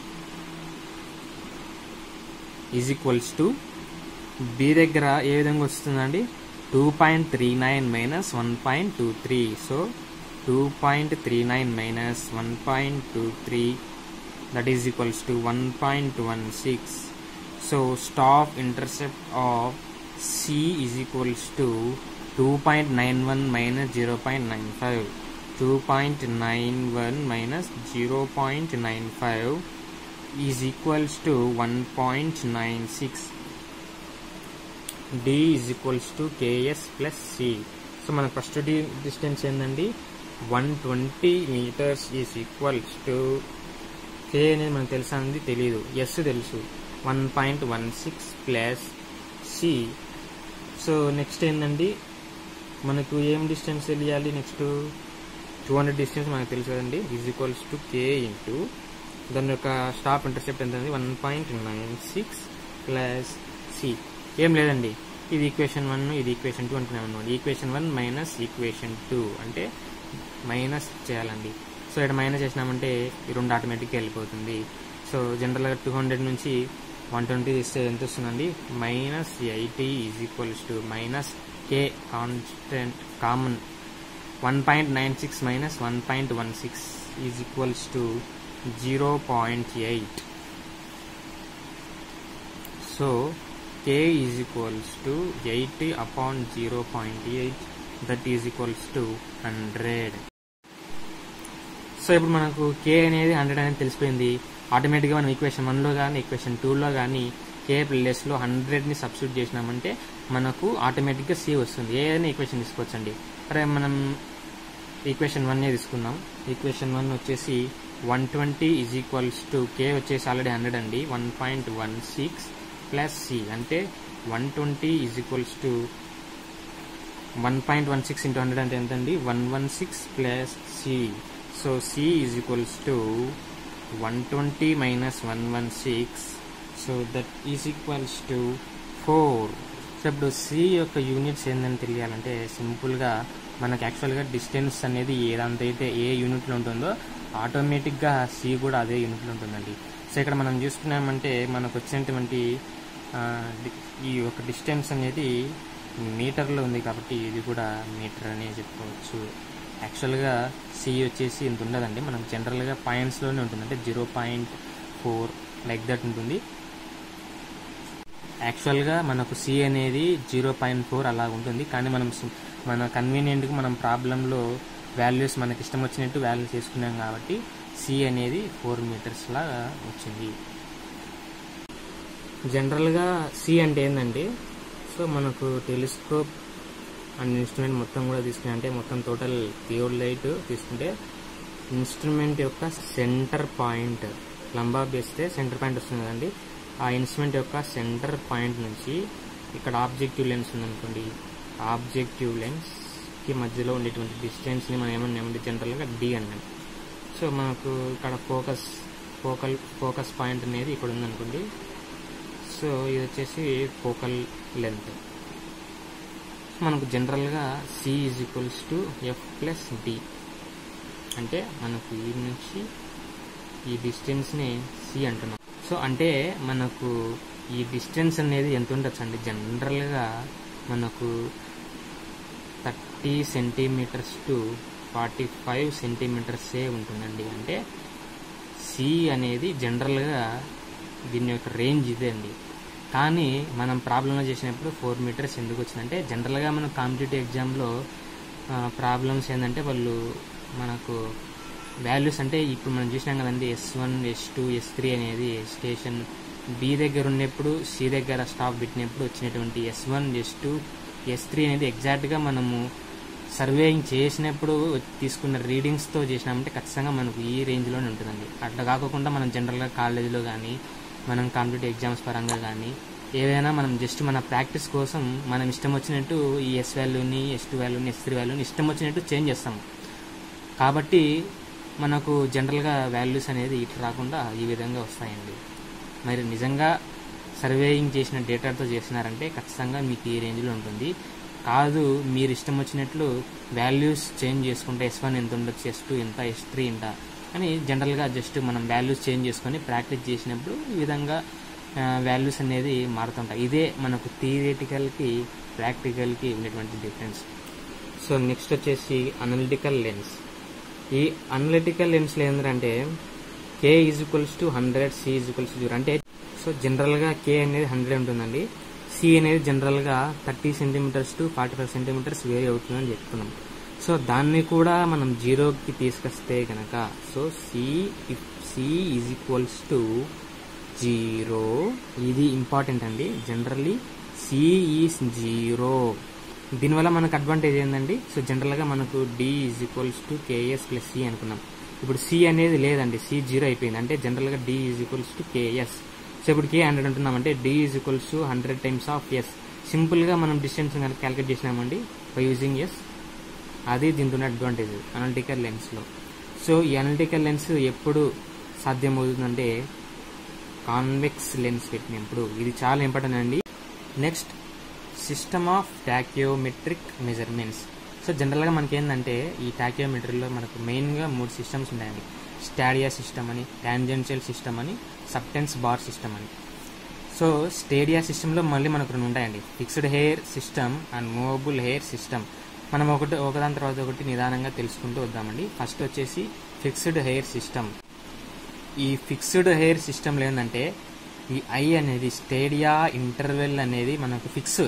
is equals to B దగ్గర ఏ విధంగా వస్తుందండి, 2.39 minus 1.23. So 2.39 minus 1.23 that is equals to 1.16. So staff intercept of C is equals to 2.91 minus 0.95. 2.91 minus 0.95 is equals to 1.96. D is equals to KS plus C. So మన first distance ఏంటండి, 120 meters is equals to కే అనేది మనకు తెలుసా అండి, తెలీదు, yes తెలుసు, 1.16 plus C. So next ఏంటండి, మనకు ఏం డిస్టెన్స్ తెలియాలి, నెక్స్ట్ 200 డిస్టెన్స్ మనకు తెలుసు కదండి, is equals to K into దాని యొక్క స్టాప్ ఇంటర్సెప్ట్ ఎంత, 1.96 ప్లస్ సి. ఏం లేదండి, ఇది ఈక్వేషన్ 1 ఇది ఈక్వేషన్ 2 అనుకున్నాను. ఈక్వేషన్ 1 మైనస్ ఈక్వేషన్ 2 అంటే మైనస్ చేయాలండి. సో ఇక్కడ మైనస్ చేసినామంటే ఈ 2 ఆటోమేటిక్గా వెళ్ళిపోతుంది. సో జనరల్గా 200 నుంచి 120 ఇస్తే ఎంత వస్తుందండి, -80 is equals to minus K constant common 1.96 minus 1.16 is equals to 0.8. So K is equals to 80 upon 0.8 that is equals to 100. So ఇప్పుడు మనకు K అనేది 100 అనేది తెలిసిపోయింది. ఆటోమేటిక్గా మనం ఈక్వేషన్ 1లో కానీ ఈక్వేషన్ 2లో కానీ K ప్లస్లో 100ని సబ్స్టిట్యూట్ చేసినామంటే మనకు ఆటోమేటిక్గా C వస్తుంది. ఏదైనా ఈక్వేషన్ తీసుకోవచ్చండి. అరే మనం ఈక్వేషన్ 1 తీసుకుందాం. ఈక్వేషన్ 1 వచ్చేసి 120 ఈజ్ ఈక్వల్స్ టు K వచ్చేసి ఆల్రెడీ 100 అండి, 1.16 ప్లస్ సి అంటే 120 ఈజ్ ఈక్వల్స్ టు 1.16 ఇంటూ 100 అంటే ఎంతండి, 116 plus C. So C is equals to 120 minus 116. So that is equals to 4. So ఇప్పుడు సి యొక్క యూనిట్స్ ఏందని తెలియాలంటే సింపుల్గా మనకు యాక్చువల్గా డిస్టెన్స్ అనేది ఏదంతైతే ఏ యూనిట్లో ఉంటుందో ఆటోమేటిక్గా సి కూడా అదే యూనిట్లో ఉంటుందండి. సో ఇక్కడ మనం చూసుకున్నామంటే మనకు వచ్చినటువంటి ఈ ఒక డిస్టెన్స్ అనేది మీటర్లో ఉంది కాబట్టి ఇది కూడా మీటర్ అనే చెప్పుకోవచ్చు. యాక్చువల్గా సి వచ్చేసి ఇంత ఉండదండి, మనకు జనరల్గా పాయింట్స్లోనే ఉంటుంది, అంటే 0.4 లైక్ దట్ ఉంటుంది. యాక్చువల్గా మనకు సి అనేది 0.4 అలా ఉంటుంది. కానీ మనం మన కన్వీనియంట్గా మనం ప్రాబ్లంలో వాల్యూస్ మనకి ఇష్టం వచ్చినట్టు వాల్యూస్ చేసుకున్నాం కాబట్టి సి అనేది 4 మీటర్స్ లాగా వచ్చింది. జనరల్గా సి అంటే ఏంటంటే, సో మనకు టెలిస్కోప్ అండ్ ఇన్స్ట్రుమెంట్ మొత్తం కూడా తీసుకుని అంటే మొత్తం టోటల్ థియోలైట్ తీసుకుంటే ఇన్స్ట్రుమెంట్ యొక్క సెంటర్ పాయింట్ లంబా వేస్తే సెంటర్ పాయింట్ వస్తుంది కదండి, ఆ ఇన్స్ట్రుమెంట్ యొక్క సెంటర్ పాయింట్ నుంచి ఇక్కడ ఆబ్జెక్టివ్ లెన్స్ ఉందనుకోండి, ఆబ్జెక్టివ్ లెన్స్కి మధ్యలో ఉండేటువంటి డిస్టెన్స్ని మనం ఏమన్నామంటే జనరల్గా డి అన్నాం. సో మనకు ఇక్కడ ఫోకస్ పాయింట్ అనేది ఇక్కడ ఉందనుకోండి. సో ఇది వచ్చేసి ఫోకల్ లెంత్. మనకు జనరల్గా C = F+D అంటే మనకు ఈ నుంచి ఈ డిస్టెన్స్ని C అంటున్నాం. సో అంటే మనకు ఈ డిస్టెన్స్ అనేది ఎంత ఉండొచ్చు అండి, జనరల్గా మనకు 30 సెంటీమీటర్స్ టు 45 సెంటీమీటర్సే ఉంటుందండి. అంటే C అనేది జనరల్గా దీని యొక్క రేంజ్ ఇదే అండి. కానీ మనం ప్రాబ్లంలో చేసినప్పుడు 4 మీటర్స్ ఎందుకు వచ్చిందంటే, జనరల్గా మనం కాంపిటేటివ్ ఎగ్జామ్లో ప్రాబ్లమ్స్ ఏంటంటే వాళ్ళు మనకు వాల్యూస్ అంటే ఇప్పుడు మనం చూసినాం కదండి, S1, S2, S3 అనేది స్టేషన్ B దగ్గర ఉన్నప్పుడు C దగ్గర స్టాప్ పెట్టినప్పుడు వచ్చినటువంటి S1, S2, S3 అనేది ఎగ్జాక్ట్గా మనము సర్వేయింగ్ చేసినప్పుడు తీసుకున్న రీడింగ్స్తో చేసినామంటే ఖచ్చితంగా మనకు ఈ రేంజ్లోనే ఉంటుందండి. అట్లా కాకుండా మనం జనరల్గా కాలేజీలో కానీ మనం కాంపిటేటివ్ ఎగ్జామ్స్ పరంగా కానీ ఏదైనా మనం జస్ట్ మన ప్రాక్టీస్ కోసం మనం ఇష్టం వచ్చినట్టు ఈ S వాల్యూని, S2 వాల్యూని, S3 వాల్యూని ఇష్టం వచ్చినట్టు చేంజ్ చేస్తాము. కాబట్టి మనకు జనరల్గా వాల్యూస్ అనేది ఇట్లా రాకుండా ఈ విధంగా వస్తాయండి. మరి నిజంగా సర్వేయింగ్ చేసిన డేటాతో చేసినారంటే ఖచ్చితంగా మీకు ఈ రేంజ్లో ఉంటుంది. కాదు మీరు ఇష్టం వచ్చినట్లు వాల్యూస్ చేంజ్ చేసుకుంటే S1 ఎంత ఉండొచ్చు, S2 ఎంత, S3 ఎంత అని జనరల్గా జస్ట్ మనం వాల్యూస్ చేంజ్ చేసుకొని ప్రాక్టీస్ చేసినప్పుడు ఈ విధంగా వాల్యూస్ అనేది మారుతుంటాయి. ఇదే మనకు థియరిటికల్కి ప్రాక్టికల్కి ఉండేటువంటి డిఫరెన్స్. సో నెక్స్ట్ వచ్చేసి అనలిటికల్ లెన్స్. ఈ అనలిటికల్ లెన్స్లో ఏంటంటే K = 100, C = 0 అంటే సో జనరల్గా K అనేది 100 ఉంటుందండి. C అనేది జనరల్గా 30 సెంటీమీటర్స్ టు 45 సెంటీమీటర్స్ వేరీ అవుతుందని చెప్తున్నాం. సో దాన్ని కూడా మనం 0కి తీసుకొస్తే కనుక సో C = 0. ఇది ఇంపార్టెంట్ అండి. Generally C is 0. దీనివల్ల మనకు అడ్వాంటేజ్ ఏంటండి, సో జనరల్గా మనకు D = KS+C అనుకున్నాం. ఇప్పుడు C అనేది లేదండి, C 0 అయిపోయింది. అంటే జనరల్గా D = KS. సో ఇప్పుడు K 100 అంటున్నామంటే D = 100 times of S. సింపుల్గా మనం డిస్టెన్స్ కనుక క్యాలిక్యులేట్ చేసినామండి బై యూజింగ్ S. అది దీంతో అడ్వాంటేజ్ అనలిటికల్ లెన్స్లో. సో ఈ అనలిటికల్ లెన్స్ ఎప్పుడు సాధ్యమవుతుందంటే కాన్వెక్స్ లెన్స్ పెట్టినప్పుడు. ఇది చాలా ఇంపార్టెంట్ అండి. Next system of tacheometric measurements. So జనరల్గా మనకి ఏంటంటే ఈ టాకియోమెట్రీలో మనకు మెయిన్గా 3 సిస్టమ్స్ ఉంటాయండి. స్టాడియా సిస్టమ్ అని, టాంజెన్షియల్ సిస్టమ్ అని, సబ్టెన్స్ బార్ సిస్టమ్ అని. సో స్టేడియా సిస్టంలో మళ్ళీ మనకు 2 ఉంటాయండి, fixed hair system and movable hair system. మనం ఒకదాని తర్వాత ఒకటి నిదానంగా తెలుసుకుంటూ వద్దామండి. ఫస్ట్ వచ్చేసి ఫిక్స్డ్ హెయిర్ సిస్టమ్. ఈ ఫిక్స్డ్ హెయిర్ సిస్టంలో ఏంటంటే ఈ ఐ అనేది స్టేడియా ఇంటర్వెల్ అనేది మనకు ఫిక్స్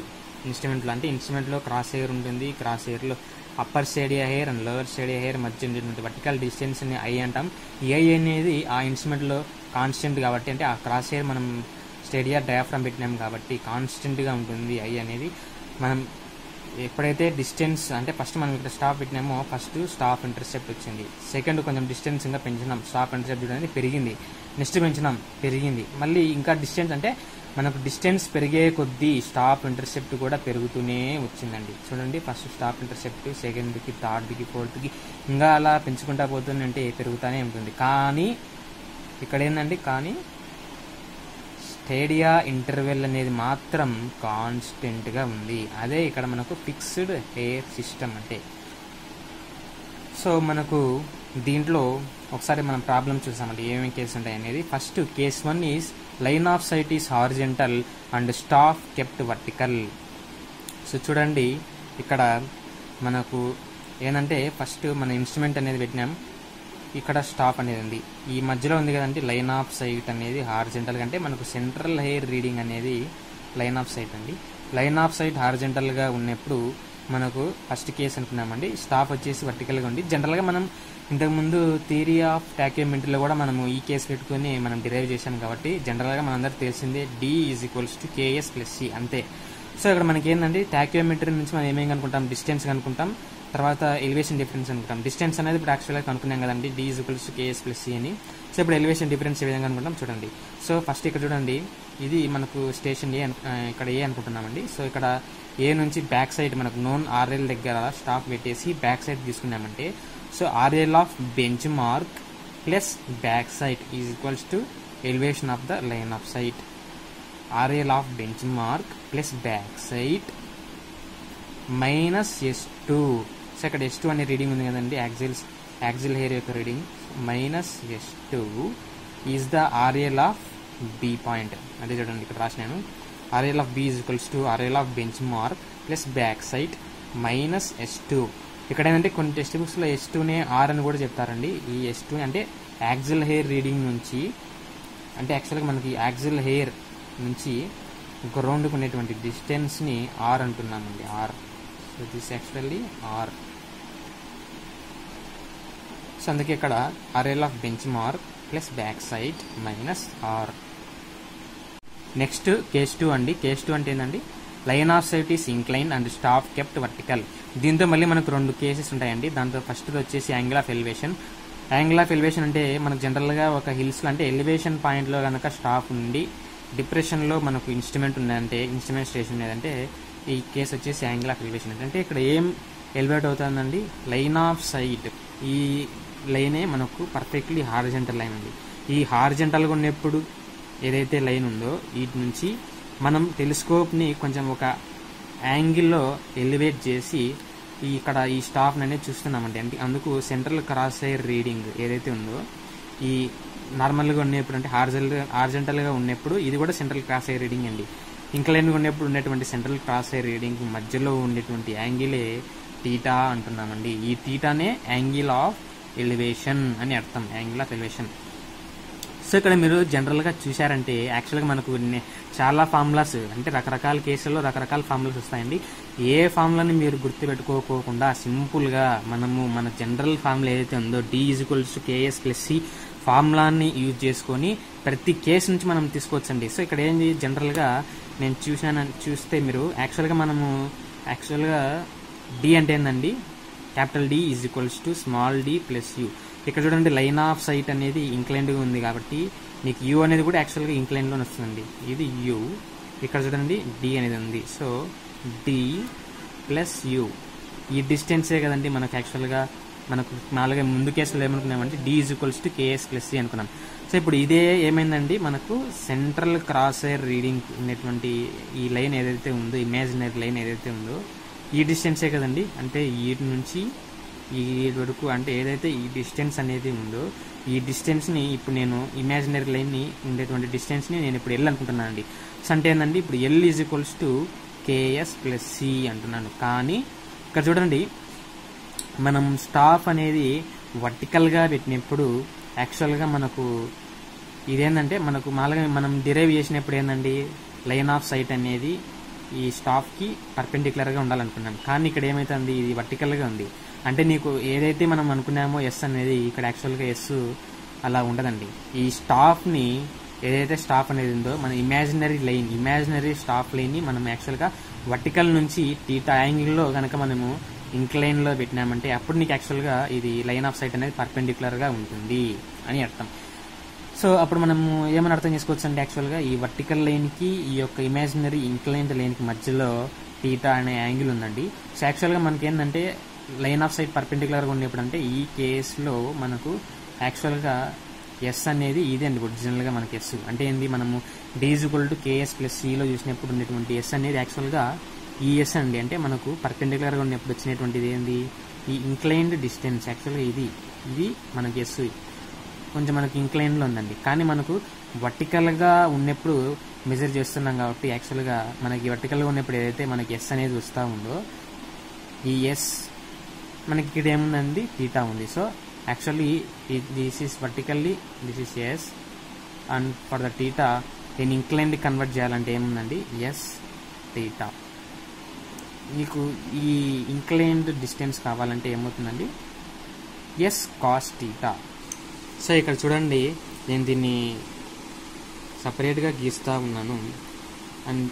ఇన్స్ట్రుమెంట్లో. అంటే ఇన్స్ట్రుమెంట్లో క్రాస్ హెయిర్ ఉంటుంది, క్రాస్ హెయిర్లో upper stadia hair and lower stadia hair మధ్య ఉండేటువంటి వర్టికల్ డిస్టెన్స్ ని ఐ అంటాం. ఈ ఐ అనేది ఆ ఇన్స్ట్రుమెంట్లో కాన్స్టెంట్ కాబట్టి, అంటే ఆ క్రాస్ హెయిర్ మనం స్టేడియా డయాఫ్రామ్ పెట్టినాం కాబట్టి కాన్స్టెంట్గా ఉంటుంది ఐ అనేది. మనం ఎప్పుడైతే డిస్టెన్స్ అంటే ఫస్ట్ మనం ఇక్కడ స్టాప్ పెట్టినామో ఫస్ట్ స్టాప్ ఇంటర్సెప్ట్ వచ్చింది, సెకండ్ కొంచెం డిస్టెన్స్ ఇంకా పెంచినాం, స్టాప్ ఇంటర్సెప్ట్ అనేది పెరిగింది, నెక్స్ట్ పెంచినాం పెరిగింది, మళ్ళీ ఇంకా డిస్టెన్స్ అంటే మనకు డిస్టెన్స్ పెరిగే కొద్దీ స్టాప్ ఇంటర్సెప్ట్ కూడా పెరుగుతూనే వచ్చిందండి. చూడండి, ఫస్ట్ స్టాప్ ఇంటర్సెప్ట్, సెకండ్కి, థర్డ్కి, ఫోర్త్కి ఇంకా అలా పెంచుకుంటా పోతుందంటే పెరుగుతూనే ఉంటుంది. కానీ ఇక్కడ ఏంటంటే స్టేడియా ఇంటర్వెల్ అనేది మాత్రం కాన్స్టెంట్గా ఉంది. అదే ఇక్కడ మనకు ఫిక్స్డ్ హెయిర్ సిస్టమ్ అంటే. సో మనకు దీంట్లో ఒకసారి మనం ప్రాబ్లం చూసామండి ఏమేమి కేసు ఉంటాయి అనేది. First case 1 is line of sight is horizontal and staff kept vertical. So చూడండి ఇక్కడ మనకు ఏంటంటే ఫస్ట్ మన ఇన్స్ట్రుమెంట్ అనేది పెట్టినాం, ఇక్కడ స్టాప్ అనేది ఉంది, ఈ మధ్యలో ఉంది కదండి లైన్ ఆఫ్ సైట్ అనేది హారిజెంటల్ అంటే మనకు సెంట్రల్ హెయిర్ రీడింగ్ అనేది లైన్ ఆఫ్ సైట్ అండి. లైన్ ఆఫ్ సైట్ హారిజెంటల్గా ఉన్నప్పుడు మనకు ఫస్ట్ కేసు అనుకున్నామండి, స్టాప్ వచ్చేసి వర్టికల్గా ఉంది. జనరల్గా మనం ఇంతకుముందు థియరీ ఆఫ్ టాకియోమెట్రీలో కూడా మనము ఈ కేసు పెట్టుకుని మనం డిరైవ్ చేశాం కాబట్టి జనరల్గా మనందరికీ తెలిసిందే D = KS+C అంతే. సో ఇక్కడ మనకి ఏంటంటే టాకియోమెట్రీ నుంచి మనం ఏమేమి కనుక్కుంటాం, డిస్టెన్స్ కనుక్కుంటాం, తర్వాత ఎలివేషన్ డిఫరెన్స్ అనుకుంటాం. డిస్టెన్స్ అనేది ఇప్పుడు యాక్చువల్గా కనుక్కున్నాం కదండి D = KS+C అని. సో ఇప్పుడు ఎలివేషన్ డిఫరెన్స్ ఏ విధంగా అనుకుంటాం చూడండి. సో ఫస్ట్ ఇక్కడ చూడండి, ఇది మనకు స్టేషన్ ఏ, ఇక్కడ ఏ అనుకుంటున్నామండి. సో ఇక్కడ ఏ నుంచి బ్యాక్ సైడ్ మనకు నోన్ RL దగ్గర స్టాప్ పెట్టేసి బ్యాక్ సైడ్ తీసుకున్నామంటే so RL of bench mark plus back side is equals to elevation of the line of sight. RL of benchmark plus back side minus S2. So ఇక్కడ S2 అనే reading ఉంది కదండి, axle hair యొక్క reading. Minus S2 is the RL of B point. అదే చూడండి ఇక్కడ రాసినాను. RL of B is equals to RL of bench mark plus back side minus S2. ఇక్కడ ఏంటంటే కొన్ని టెక్స్ట్ బుక్స్లో S2నే R అని కూడా చెప్తారండి. ఈ S2 అంటే యాక్సిల్ హెయిర్ రీడింగ్ నుంచి, అంటే యాక్చువల్గా మనకి యాక్సిల్ హెయిర్ నుంచి గ్రౌండ్కి ఉన్నటువంటి డిస్టెన్స్ని R అంటున్నామండి. R. So this actually R. So అందుకే ఇక్కడ RL of bench mark plus back side minus R. Next case 2 అండి. కేస్ 2 అంటే ఏంటండి, line of sight is incline and staff kept vertical. దీంతో మళ్ళీ మనకు 2 కేసెస్ ఉంటాయండి. దాంతో ఫస్ట్ వచ్చేసి angle of elevation. Angle of elevation అంటే మనకు జనరల్గా ఒక హిల్స్లో అంటే ఎలివేషన్ పాయింట్లో కనుక స్టాఫ్ ఉండి డిప్రెషన్లో మనకు ఇన్స్ట్రుమెంట్ ఉందంటే, ఇన్స్ట్రుమెంట్ స్టేషన్ ఉన్నదంటే ఈ కేసు వచ్చేసి యాంగిల్ ఆఫ్ ఎలివేషన్. అంటే ఇక్కడ ఏం ఎలివేట్ అవుతుందండి, లైన్ ఆఫ్ సైట్. ఈ లైనే మనకు పర్ఫెక్ట్లీ హారిజంటల్ లైన్ అండి. ఈ హారిజంటల్గా ఉన్నప్పుడు ఏదైతే లైన్ ఉందో వీటి నుంచి మనం టెలిస్కోప్ని కొంచెం ఒక యాంగిల్లో ఎలివేట్ చేసి ఇక్కడ ఈ స్టాఫ్ అనేది చూస్తున్నామండి. అంటే అందుకు సెంట్రల్ క్రాస్ హెయిర్ రీడింగ్ ఏదైతే ఉందో ఈ నార్మల్గా ఉన్నప్పుడు అంటే హారిజంటల్గా ఉన్నప్పుడు ఇది కూడా సెంట్రల్ క్రాస్ హెయిర్ రీడింగ్ అండి. ఇంక్లైన్గా ఉన్నప్పుడు ఉన్నటువంటి సెంట్రల్ క్రాస్ హెయిర్ రీడింగ్ మధ్యలో ఉండేటువంటి యాంగిలే టీటా అంటున్నామండి. ఈ టీటానే యాంగిల్ ఆఫ్ ఎలివేషన్ అని అర్థం, యాంగిల్ ఆఫ్ ఎలివేషన్. సో ఇక్కడ మీరు జనరల్గా చూసారంటే యాక్చువల్గా మనకు చాలా ఫార్ములాస్ అంటే రకరకాల కేసుల్లో రకరకాల ఫార్ములాస్ వస్తాయండి. ఏ ఫార్ములాని మీరు గుర్తుపెట్టుకోకుండా సింపుల్గా మనము మన జనరల్ ఫార్ములా ఏదైతే ఉందో D=KS+C ఫార్ములాని యూజ్ చేసుకొని ప్రతి కేసు నుంచి మనం తీసుకోవచ్చండి. సో ఇక్కడ ఏంది జనరల్గా నేను చూస్తే మీరు యాక్చువల్గా D అంటే ఏంటండి, capital D small d plus U. ఇక్కడ చూడండి లైన్ ఆఫ్ సైట్ అనేది ఇంక్లైన్డ్గా ఉంది కాబట్టి మీకు U అనేది కూడా యాక్చువల్గా ఇంక్లైన్లోనే వస్తుందండి. ఇది U, ఇక్కడ చూడండి D అనేది ఉంది. సో D ప్లస్ U ఈ డిస్టెన్సే కదండి మనకు యాక్చువల్గా మనకు మామూలుగా ముందు కేసులో ఏమనుకున్నామంటే D=KS+C అనుకున్నాం. సో ఇప్పుడు ఇదే ఏమైందండి, మనకు సెంట్రల్ క్రాస్ హెయిర్ రీడింగ్ ఉన్నటువంటి ఈ లైన్ ఏదైతే ఉందో, ఇమాజినరీ లైన్ ఏదైతే ఉందో ఈ డిస్టెన్సే కదండి. అంటే వీటి నుంచి ఈ వరకు అంటే ఏదైతే ఈ డిస్టెన్స్ అనేది ఉందో ఈ డిస్టెన్స్ని ఇప్పుడు నేను ఇమాజినరీ లైన్ని ఉండేటువంటి డిస్టెన్స్ని నేను ఇప్పుడు L అనుకుంటున్నాను అండి. సో అంటే ఏంటండి, ఇప్పుడు L=KS+C అంటున్నాను. కానీ ఇక్కడ చూడండి మనం స్టాఫ్ అనేది వర్టికల్గా పెట్టినప్పుడు యాక్చువల్గా మనకు ఇదేంటంటే మనకు మామూలుగా మనం డిరైవ్ చేసినప్పుడు ఏంటండి, లైన్ ఆఫ్ సైట్ అనేది ఈ స్టాఫ్కి పర్పెండిక్యులర్గా ఉండాలనుకున్నాం. కానీ ఇక్కడ ఏమవుతుంది, ఇది వర్టికల్గా ఉంది. అంటే నీకు ఏదైతే మనం అనుకున్నామో S అనేది ఇక్కడ యాక్చువల్గా S అలా ఉండదండి. ఈ స్టాఫ్ని ఏదైతే స్టాఫ్ అనేది ఉందో మన ఇమాజినరీ స్టాఫ్ లైన్ని మనం యాక్చువల్గా వర్టికల్ నుంచి టీటా యాంగిల్లో కనుక మనము ఇంక్లైన్లో పెట్టినామంటే అప్పుడు నీకు యాక్చువల్గా ఇది లైన్ ఆఫ్ సైట్ అనేది పర్పెండిక్యులర్గా ఉంటుంది అని అర్థం. సో అప్పుడు మనము ఏమని అర్థం చేసుకోవచ్చు అంటే యాక్చువల్గా ఈ వర్టికల్ లైన్కి ఈ యొక్క ఇమాజినరీ ఇంక్లైన్డ్ లైన్కి మధ్యలో టీటా అనే యాంగిల్ ఉందండి. సో యాక్చువల్గా మనకి ఏంటంటే లైన్ ఆఫ్ సైట్ పర్పెండిక్యులర్గా ఉన్నప్పుడు అంటే ఈ కేసులో మనకు యాక్చువల్గా S అనేది ఇదే అండి ఒరిజినల్గా మనకి S అంటే ఏంది, మనము D=KS+Cలో చూసినప్పుడు ఉండేటువంటి S అనేది యాక్చువల్గా ఈ S అండి. అంటే మనకు పర్పెండిక్యులర్గా ఉన్నప్పుడు వచ్చినటువంటిది ఏంది, ఈ ఇంక్లైన్డ్ డిస్టెన్స్ యాక్చువల్గా ఇది మనకి S కొంచెం మనకి ఇంక్లైన్లో ఉందండి. కానీ మనకు వర్టికల్గా ఉన్నప్పుడు మెజర్ చేస్తున్నాం కాబట్టి యాక్చువల్గా మనకి వర్టికల్గా ఉన్నప్పుడు ఏదైతే మనకి S అనేది వస్తూ ఉందో ఈ S మనకి ఇక్కడ ఏముందండి, థీటా ఉంది. So actually this is vertically this is S and for the theta నేను ఇంక్లైన్డ్ కన్వర్ట్ చేయాలంటే ఏముందండి, S థీటా. మీకు ఈ ఇంక్లైన్డ్ డిస్టెన్స్ కావాలంటే ఏమవుతుందండి, S cos థీటా. సో ఇక్కడ చూడండి నేను దీన్ని సపరేట్గా గీస్తూ ఉన్నాను. అండ్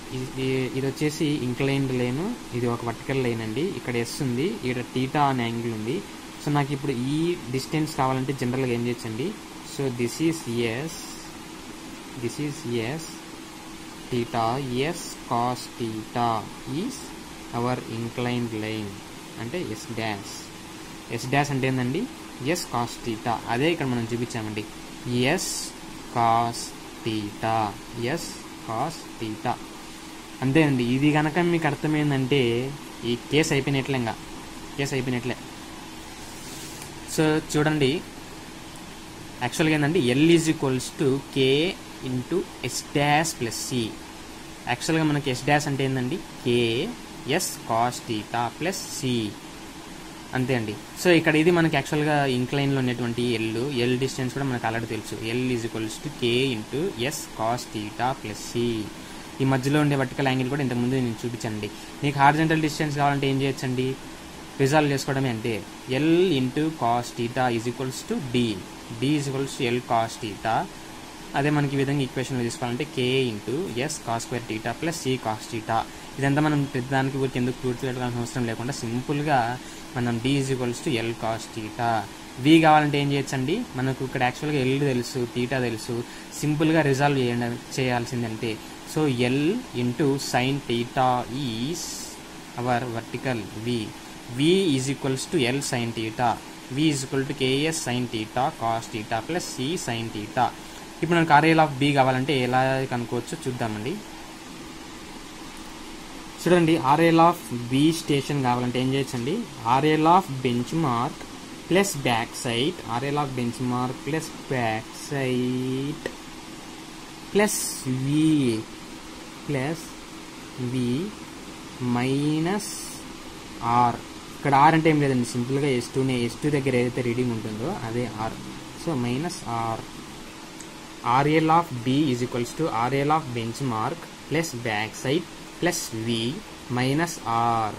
ఇది వచ్చేసి ఇంక్లైన్డ్ లైన్, ఇది ఒక వర్టికల్ లైన్ అండి. ఇక్కడ S ఉంది, ఇక్కడ థీటా అనే యాంగిల్ ఉంది. సో నాకు ఇప్పుడు ఈ డిస్టెన్స్ కావాలంటే జనరల్గా ఏం చేయొచ్చండి, so this is S theta, S cos theta is our inclined line అంటే S డాష్ అంటే ఏంటండి, ఎస్ కాస్ థీటా. అదే ఇక్కడ మనం చూపించామండి, S cos theta, S cos theta. అంతేనండి. ఇది కనుక మీకు అర్థమైందంటే ఈ కేసు అయిపోయినట్లే, ఇంకా కేసు అయిపోయినట్లే. సో చూడండి, యాక్చువల్గా ఏంటంటే L is equals to K into S dash plus C. యాక్చువల్గా మనకి ఎస్ డాష్ అంటే ఏంటండి, K S cos theta plus C, అంతే అండి. సో ఇక్కడ ఇది మనకి యాక్చువల్గా ఇంక్లైన్లో ఉన్నటువంటి ఎల్ డిస్టెన్స్ కూడా మనకు ఆల్రెడీ తెలుసు. L is equals to K into S cos theta plus C. ఈ మధ్యలో ఉండే వర్టికల్ యాంగిల్ కూడా ఇంతకుముందు నేను చూపించండి. మీకు హారిజంటల్ డిస్టెన్స్ కావాలంటే ఏం చేయొచ్చండి, రిజాల్వ్ చేసుకోవడమే. అంటే L into cos theta is equals to D, D is equals to L cos theta. అదే మనకి ఈ విధంగా ఈక్వేషన్లో తీసుకోవాలంటే K into S cos square theta plus C cos theta. ఇదంతా మనం ప్రతిదానికి ఊరికి ఎందుకు పూర్తి పెట్టాల్సిన అవసరం లేకుండా సింపుల్గా మనం D is equals to L cos theta. V కావాలంటే ఏం చేయొచ్చండి, మనకు ఇక్కడ యాక్చువల్గా ఎల్ తెలుసు, థీటా తెలుసు, సింపుల్గా రిజాల్వ్ చేయాల్సిందంటే so L into sine theta is our vertical V. V is equals to L sine theta, V is equal to KS sine theta cos theta plus C sine theta. ఇప్పుడు మనకు RL of B కావాలంటే ఎలా కనుక్కోవచ్చో చూద్దామండి. చూడండి, RL of B station కావాలంటే ఏం చేయొచ్చండి, RL of bench mark plus back side, RL of bench mark plus back side plus we minus R. ఇక్కడ ఆర్ అంటే ఏం లేదండి, సింపుల్గా S2నే, S2 దగ్గర ఏదైతే రీడింగ్ ఉంటుందో అదే R. So minus R. RL of B is equals to RL of bench mark plus back side plus we minus R.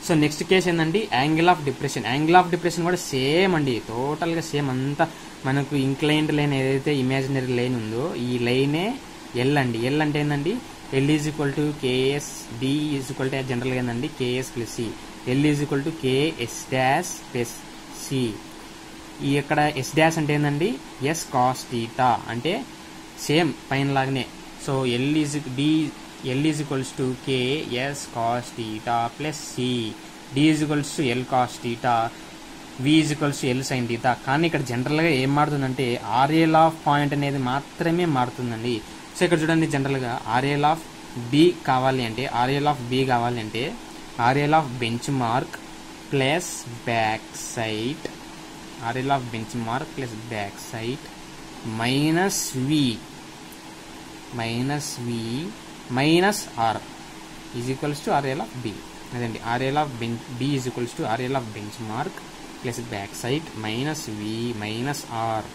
So next case ఏంటండి, angle of depression. Angle of depression కూడా same అండి, టోటల్గా same. అంతా మనకు inclined line ఏదైతే imaginary line ఉందో ఈ లైనే ఎల్ అండి. ఎల్ అంటే ఏంటండి, L is equal to KS, D is equal to జనరల్గా ఏంటండి KS plus C, L is equal to KS dash plus C. ఈ ఇక్కడ ఎస్ డాష్ అంటే ఏంటండి, ఎస్ కాస్ థీటా, అంటే సేమ్ పైన లాగానే. So L is equals to KS cos theta plus C, D is equals to L cos theta, V is equals to L sine theta. కానీ ఇక్కడ జనరల్గా ఏం మారుతుందంటే ఆర్ఎల్ ఆఫ్ పాయింట్ అనేది మాత్రమే మారుతుందండి. So ఇక్కడ చూడండి, జనరల్గా ఆర్ఎల్ ఆఫ్ బి కావాలి అంటే, ఆర్ఎల్ ఆఫ్ బి కావాలి అంటే RL of bench mark plus back side, RL of bench mark plus back side minus V minus R is equals to RL of B. అదండి, RL of B is equals to RL of bench mark plus back side minus V minus R.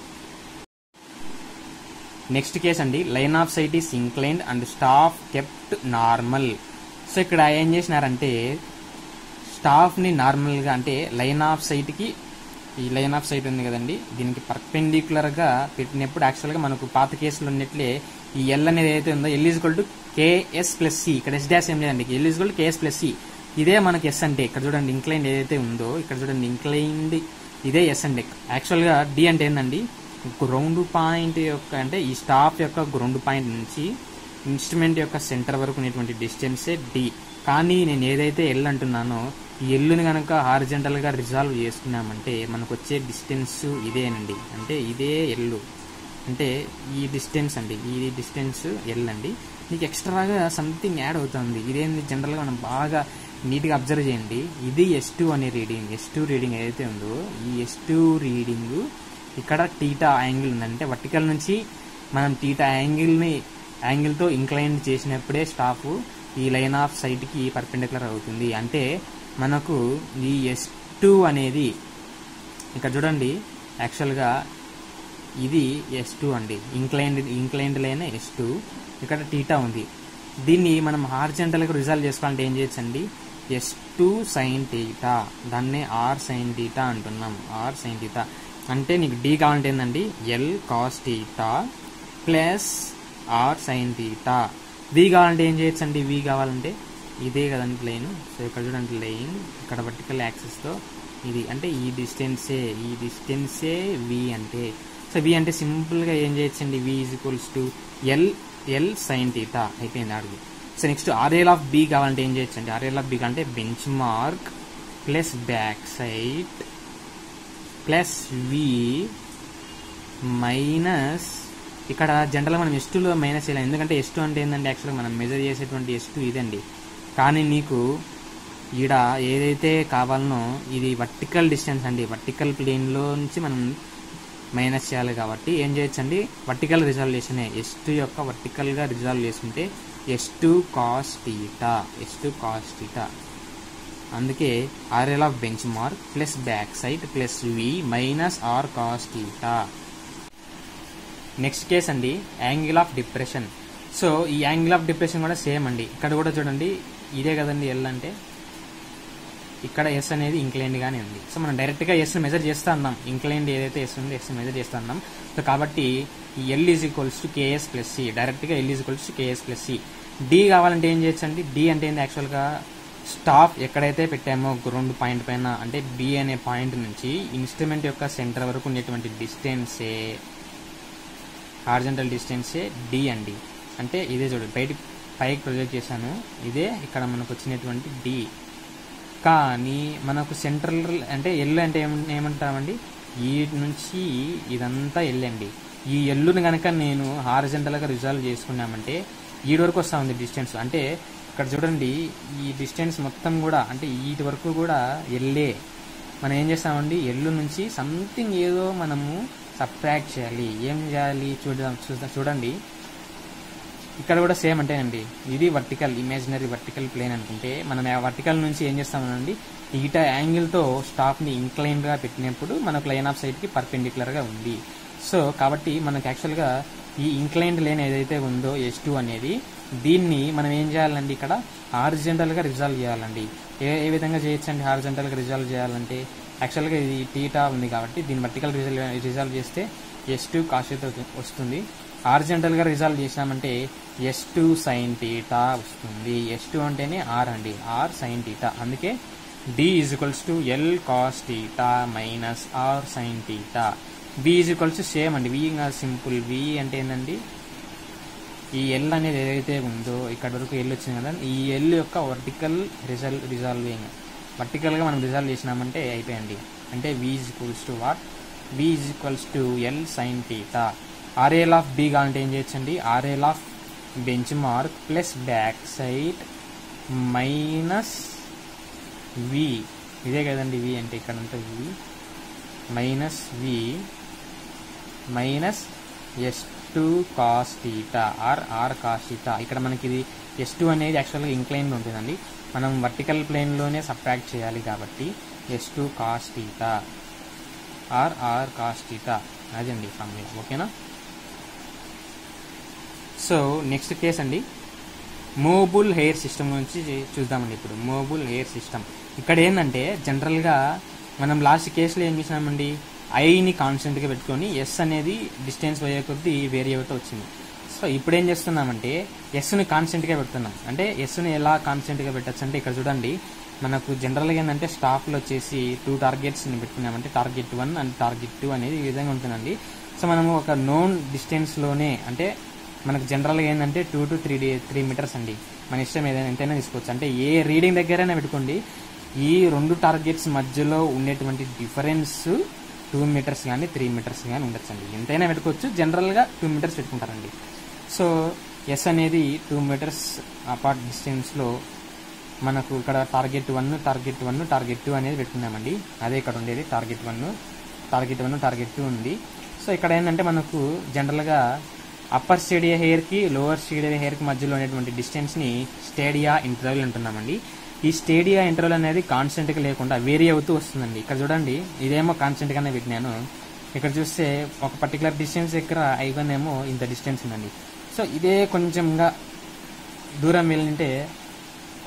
Next case అండి, line of sight is inclined and staff kept normal. So ఇక్కడ ఏం చేసినారంటే స్టాఫ్ని నార్మల్గా, అంటే line of సైట్కి, ఈ line of site ఉంది కదండి, దీనికి పర్పెండిక్యులర్గా పెట్టినప్పుడు యాక్చువల్గా మనకు పాత కేసులు ఉన్నట్లే ఈ ఎల్ అనేది ఏదైతే ఉందో L is equal to KS plus C. ఇక్కడ ఎస్ డాష్ ఏం లేదండి, L is equal to KS plus C. ఇదే మనకి ఎస్ అంటే, ఇక్కడ చూడండి ఇంక్లైన్డ్ ఏదైతే ఉందో, ఇక్కడ చూడండి ఇంక్లైన్డ్ ఇదే ఎస్ అండి. యాక్చువల్గా డి అంటే ఏంటండి, గ్రౌండ్ పాయింట్ యొక్క, అంటే ఈ స్టాఫ్ యొక్క గ్రౌండ్ పాయింట్ నుంచి ఇన్స్ట్రుమెంట్ యొక్క సెంటర్ వరకు ఉన్నటువంటి డిస్టెన్సే డి. కానీ నేను ఏదైతే ఎల్ అంటున్నానో ఈ ఎల్లుని కనుక హారిజంటల్గా రిజాల్వ్ చేసుకున్నామంటే మనకు వచ్చే డిస్టెన్స్ ఇదేనండి, అంటే ఇదే ఎల్లు, అంటే ఈ డిస్టెన్స్ అండి, ఈ డిస్టెన్స్ ఎల్ అండి. మీకు ఎక్స్ట్రాగా సంథింగ్ యాడ్ అవుతుంది. ఇదేంటి, జనరల్గా మనం బాగా నీట్గా అబ్జర్వ్ చేయండి. ఇది S2 అనే రీడింగ్, S2 రీడింగ్ ఏదైతే ఉందో ఈ S2 రీడింగ్ ఇక్కడ థీటా యాంగిల్ ఉందంటే వర్టికల్ నుంచి మనం థీటా యాంగిల్తో ఇంక్లైన్ చేసినప్పుడే స్టాఫ్ ఈ లైన్ ఆఫ్ సైట్కి పర్పెండిక్యులర్ అవుతుంది. అంటే మనకు ఈ S2 అనేది ఇక్కడ చూడండి, యాక్చువల్గా ఇది S2 అండి, ఇంక్లైన్డ్ లైన్ S2, ఇక్కడ థీటా ఉంది. దీన్ని మనం హారిజంటల్గా రిజాల్వ్ చేసుకోవాలంటే ఏం చేయొచ్చండి, S2 సైన్ థీటా, దాన్నే ఆర్ సైన్ థీటా అంటున్నాం. ఆర్ సైన్ థీటా అంటే నీకు డి కావాలంటే ఏంటండి, L cos theta plus are sine theta. V కావాలంటే ఏం చేయొచ్చండి, వి కావాలంటే ఇదే కదండి లైన్. సో ఇక్కడ చూడండి లైన్, ఇక్కడ వర్టికల్ యాక్సిస్తో ఇది, అంటే ఈ డిస్టెన్సే వి అంటే. సో వి అంటే సింపుల్గా ఏం చేయొచ్చండి, V is equals to L sine theta అయిపోయింది అడిగి. So next RL of B కావాలంటే ఏం చేయొచ్చండి, ఆర్ఎల్ ఆఫ్ బి కావాలంటే bench mark plus back side plus వి మైనస్, ఇక్కడ జనరల్గా మనం S2లో మైనస్ చేయాలి, ఎందుకంటే S2 అంటే ఏంటంటే యాక్చువల్గా మనం మెజర్ చేసేటువంటి S2 ఇదండి. కానీ నీకు ఈడ ఏదైతే కావాలనో ఇది వర్టికల్ డిస్టెన్స్ అండి, వర్టికల్ ప్లేన్లో నుంచి మనం మైనస్ చేయాలి కాబట్టి ఏం చేయొచ్చు అండి, వర్టికల్ రిజాల్వ్ S2 యొక్క వర్టికల్గా రిజాల్వ్ చేసుకుంటే S2 cos θ. అందుకే RL of bench mark plus back side plus we minus R కాస్ θ. నెక్స్ట్ కేస్ అండి యాంగిల్ ఆఫ్ డిప్రెషన్. సో ఈ యాంగిల్ ఆఫ్ డిప్రెషన్ కూడా సేమ్ అండి. ఇక్కడ కూడా చూడండి ఇదే కదండి ఎల్ అంటే, ఇక్కడ ఎస్ అనేది ఇంక్లైన్డ్ గానే ఉంది. సో మనం డైరెక్ట్గా ఎస్ మెజర్ చేస్తా ఉన్నాం, ఇంక్లైన్డ్ ఏదైతే ఎస్ ఉందో ఎస్ మెజర్ చేస్తా ఉన్నాం. సో కాబట్టి L is equals to KS plus C, డైరెక్ట్గా L is equals to KS plus C. D కావాలంటే ఏం చేయొచ్చు అండి, డి అంటే ఏంది యాక్చువల్గా స్టాప్ ఎక్కడైతే పెట్టామో గ్రౌండ్ పాయింట్ పైన, అంటే బి అనే పాయింట్ నుంచి ఇన్స్ట్రుమెంట్ యొక్క సెంటర్ వరకు ఉండేటువంటి డిస్టెన్సే, హారిజంటల్ డిస్టెన్సే డి అండి. అంటే ఇదే చూడండి పైకి ప్రొజెక్ట్ చేశాను, ఇదే ఇక్కడ మనకు వచ్చినటువంటి డి. కానీ మనకు సెంట్రల్ అంటే ఎల్ అంటే ఏమంటామండి, ఈ నుంచి ఇదంతా ఎల్ అండి. ఈ ఎల్లుని కనుక నేను హారిజంటల్గా రిజాల్వ్ చేసుకున్నామంటే ఈడి వరకు వస్తూ ఉంది డిస్టెన్స్. అంటే ఇక్కడ చూడండి ఈ డిస్టెన్స్ మొత్తం కూడా అంటే వీటి వరకు కూడా ఎల్లే. మనం ఏం చేస్తామండి, ఎల్లు నుంచి సంథింగ్ ఏదో మనము సబ్ట్రాక్ట్ చేయాలి. ఏం చేయాలి చూడండి, ఇక్కడ కూడా సేమ్ అంటేనండి, ఇది వర్టికల్ ఇమాజినరీ వర్టికల్ ప్లేన్ అనుకుంటే మనం వర్టికల్ నుంచి ఏం చేస్తామనండి, ఈట యాంగిల్తో స్టాప్ని ఇంక్లైన్డ్గా పెట్టినప్పుడు మనకు లైన్ ఆఫ్ సైట్కి పర్పెండిక్యులర్గా ఉంది. సో కాబట్టి మనకు యాక్చువల్గా ఈ ఇంక్లైన్డ్ లైన్ ఏదైతే ఉందో S2 అనేది, దీన్ని మనం ఏం చేయాలండి, ఇక్కడ హారిజంటల్గా రిజాల్వ్ చేయాలండి. ఏ విధంగా చేయొచ్చండి హారిజంటల్గా రిజాల్వ్ చేయాలంటే, యాక్చువల్గా ఇది θ ఉంది కాబట్టి దీన్ని వర్టికల్ రిజాల్వ్ చేస్తే S2 cos θ వస్తుంది. హారిజంటల్గా రిజాల్వ్ చేసినామంటే S2 sin θ వస్తుంది. S2 అంటేనే R అండి, R sin θ. అందుకే D is equals to L cos θ minus R sin θ. V is equals to same అండి, V ఇంకా సింపుల్. V అంటే ఏంటండి, ఈ ఎల్ అనేది ఏదైతే ఉందో ఇక్కడ వరకు ఎల్ వచ్చింది కదా, ఈ ఎల్ యొక్క వర్టికల్ రిజాల్వింగ్ వర్టికల్గా మనం రిజాల్వ్ చేసినామంటే అయిపోయండి. అంటే V is equals to what, V is equals to L sin θ. RL of B కావాలంటే ఏం చేయొచ్చండి, RL of bench mark plus back side minus V, ఇదే కదండి V అంటే, ఇక్కడ అంతా V minus V minus S2 cos θ or R cos θ. ఇక్కడ మనకి ఇది S2 అనేది యాక్చువల్గా ఇంక్లైన్ ఉంటుందండి, మనం వర్టికల్ ప్లేన్లోనే సబ్ట్రాక్ట్ చేయాలి కాబట్టి S2 cos θ or R cos θ అదండి ఫార్ములా. ఓకేనా. సో నెక్స్ట్ కేస్ అండి మూవబుల్ హెయిర్ సిస్టమ్ నుంచి చూద్దామండి. ఇప్పుడు మూవబుల్ హెయిర్ సిస్టమ్ ఇక్కడ ఏంటంటే జనరల్గా మనం లాస్ట్ కేసులో ఏం చేసినామండి, ఐని కాన్స్టెంట్గా పెట్టుకొని ఎస్ అనేది డిస్టెన్స్ పోయే కొద్దీ వేరీ అవుతూ వచ్చింది. సో ఇప్పుడు ఏం చేస్తున్నామంటే ఎస్ని కాన్స్టెంట్గా పెడుతున్నాం. అంటే ఎస్ని ఎలా కాన్స్టెంట్గా పెట్టచ్చు అంటే, ఇక్కడ చూడండి మనకు జనరల్గా ఏంటంటే స్టాఫ్లో వచ్చేసి 2 టార్గెట్స్ని పెట్టుకున్నామంటే టార్గెట్ 1 అండ్ టార్గెట్ 2 అనేది ఈ విధంగా ఉంటుందండి. సో మనము ఒక నోన్ డిస్టెన్స్లోనే, అంటే మనకు జనరల్గా ఏంటంటే 2 to 3 మీటర్స్ అండి, మన ఇష్టం ఏదైనా ఎంతైనా తీసుకోవచ్చు. అంటే ఏ రీడింగ్ దగ్గరైనా పెట్టుకోండి, ఈ 2 టార్గెట్స్ మధ్యలో ఉండేటువంటి డిఫరెన్స్ 2 మీటర్స్ కానీ 3 మీటర్స్ కానీ ఉండొచ్చండి, ఎంతైనా పెట్టుకోవచ్చు. జనరల్గా 2 మీటర్స్ పెట్టుకుంటారండి. సో ఎస్ అనేది 2 మీటర్స్ అపార్ట్ డిస్టెన్స్లో మనకు ఇక్కడ టార్గెట్ 1 టార్గెట్ 2 అనేది పెట్టుకున్నామండి. అదే ఇక్కడ ఉండేది టార్గెట్ 1 టార్గెట్ 2 ఉంది. సో ఇక్కడ ఏంటంటే మనకు జనరల్గా అప్పర్ స్టేడియా హెయిర్కి లోవర్ స్టేడియా హెయిర్కి మధ్యలో ఉండేటువంటి డిస్టెన్స్ని స్టేడియా ఇంటర్వెల్ అంటున్నామండి. ఈ స్టేడియా ఇంటర్వెల్ అనేది కాన్స్టెంట్గా లేకుండా వేరీ అవుతూ వస్తుందండి. ఇక్కడ చూడండి ఇదేమో కాన్స్టెంట్గానే పెట్టినాను, ఇక్కడ చూస్తే ఒక పర్టికులర్ డిస్టెన్స్ దగ్గర ఐగనేమో ఇంత డిస్టెన్స్ ఉందండి. సో ఇదే కొంచెంగా దూరం వెళ్ళింటే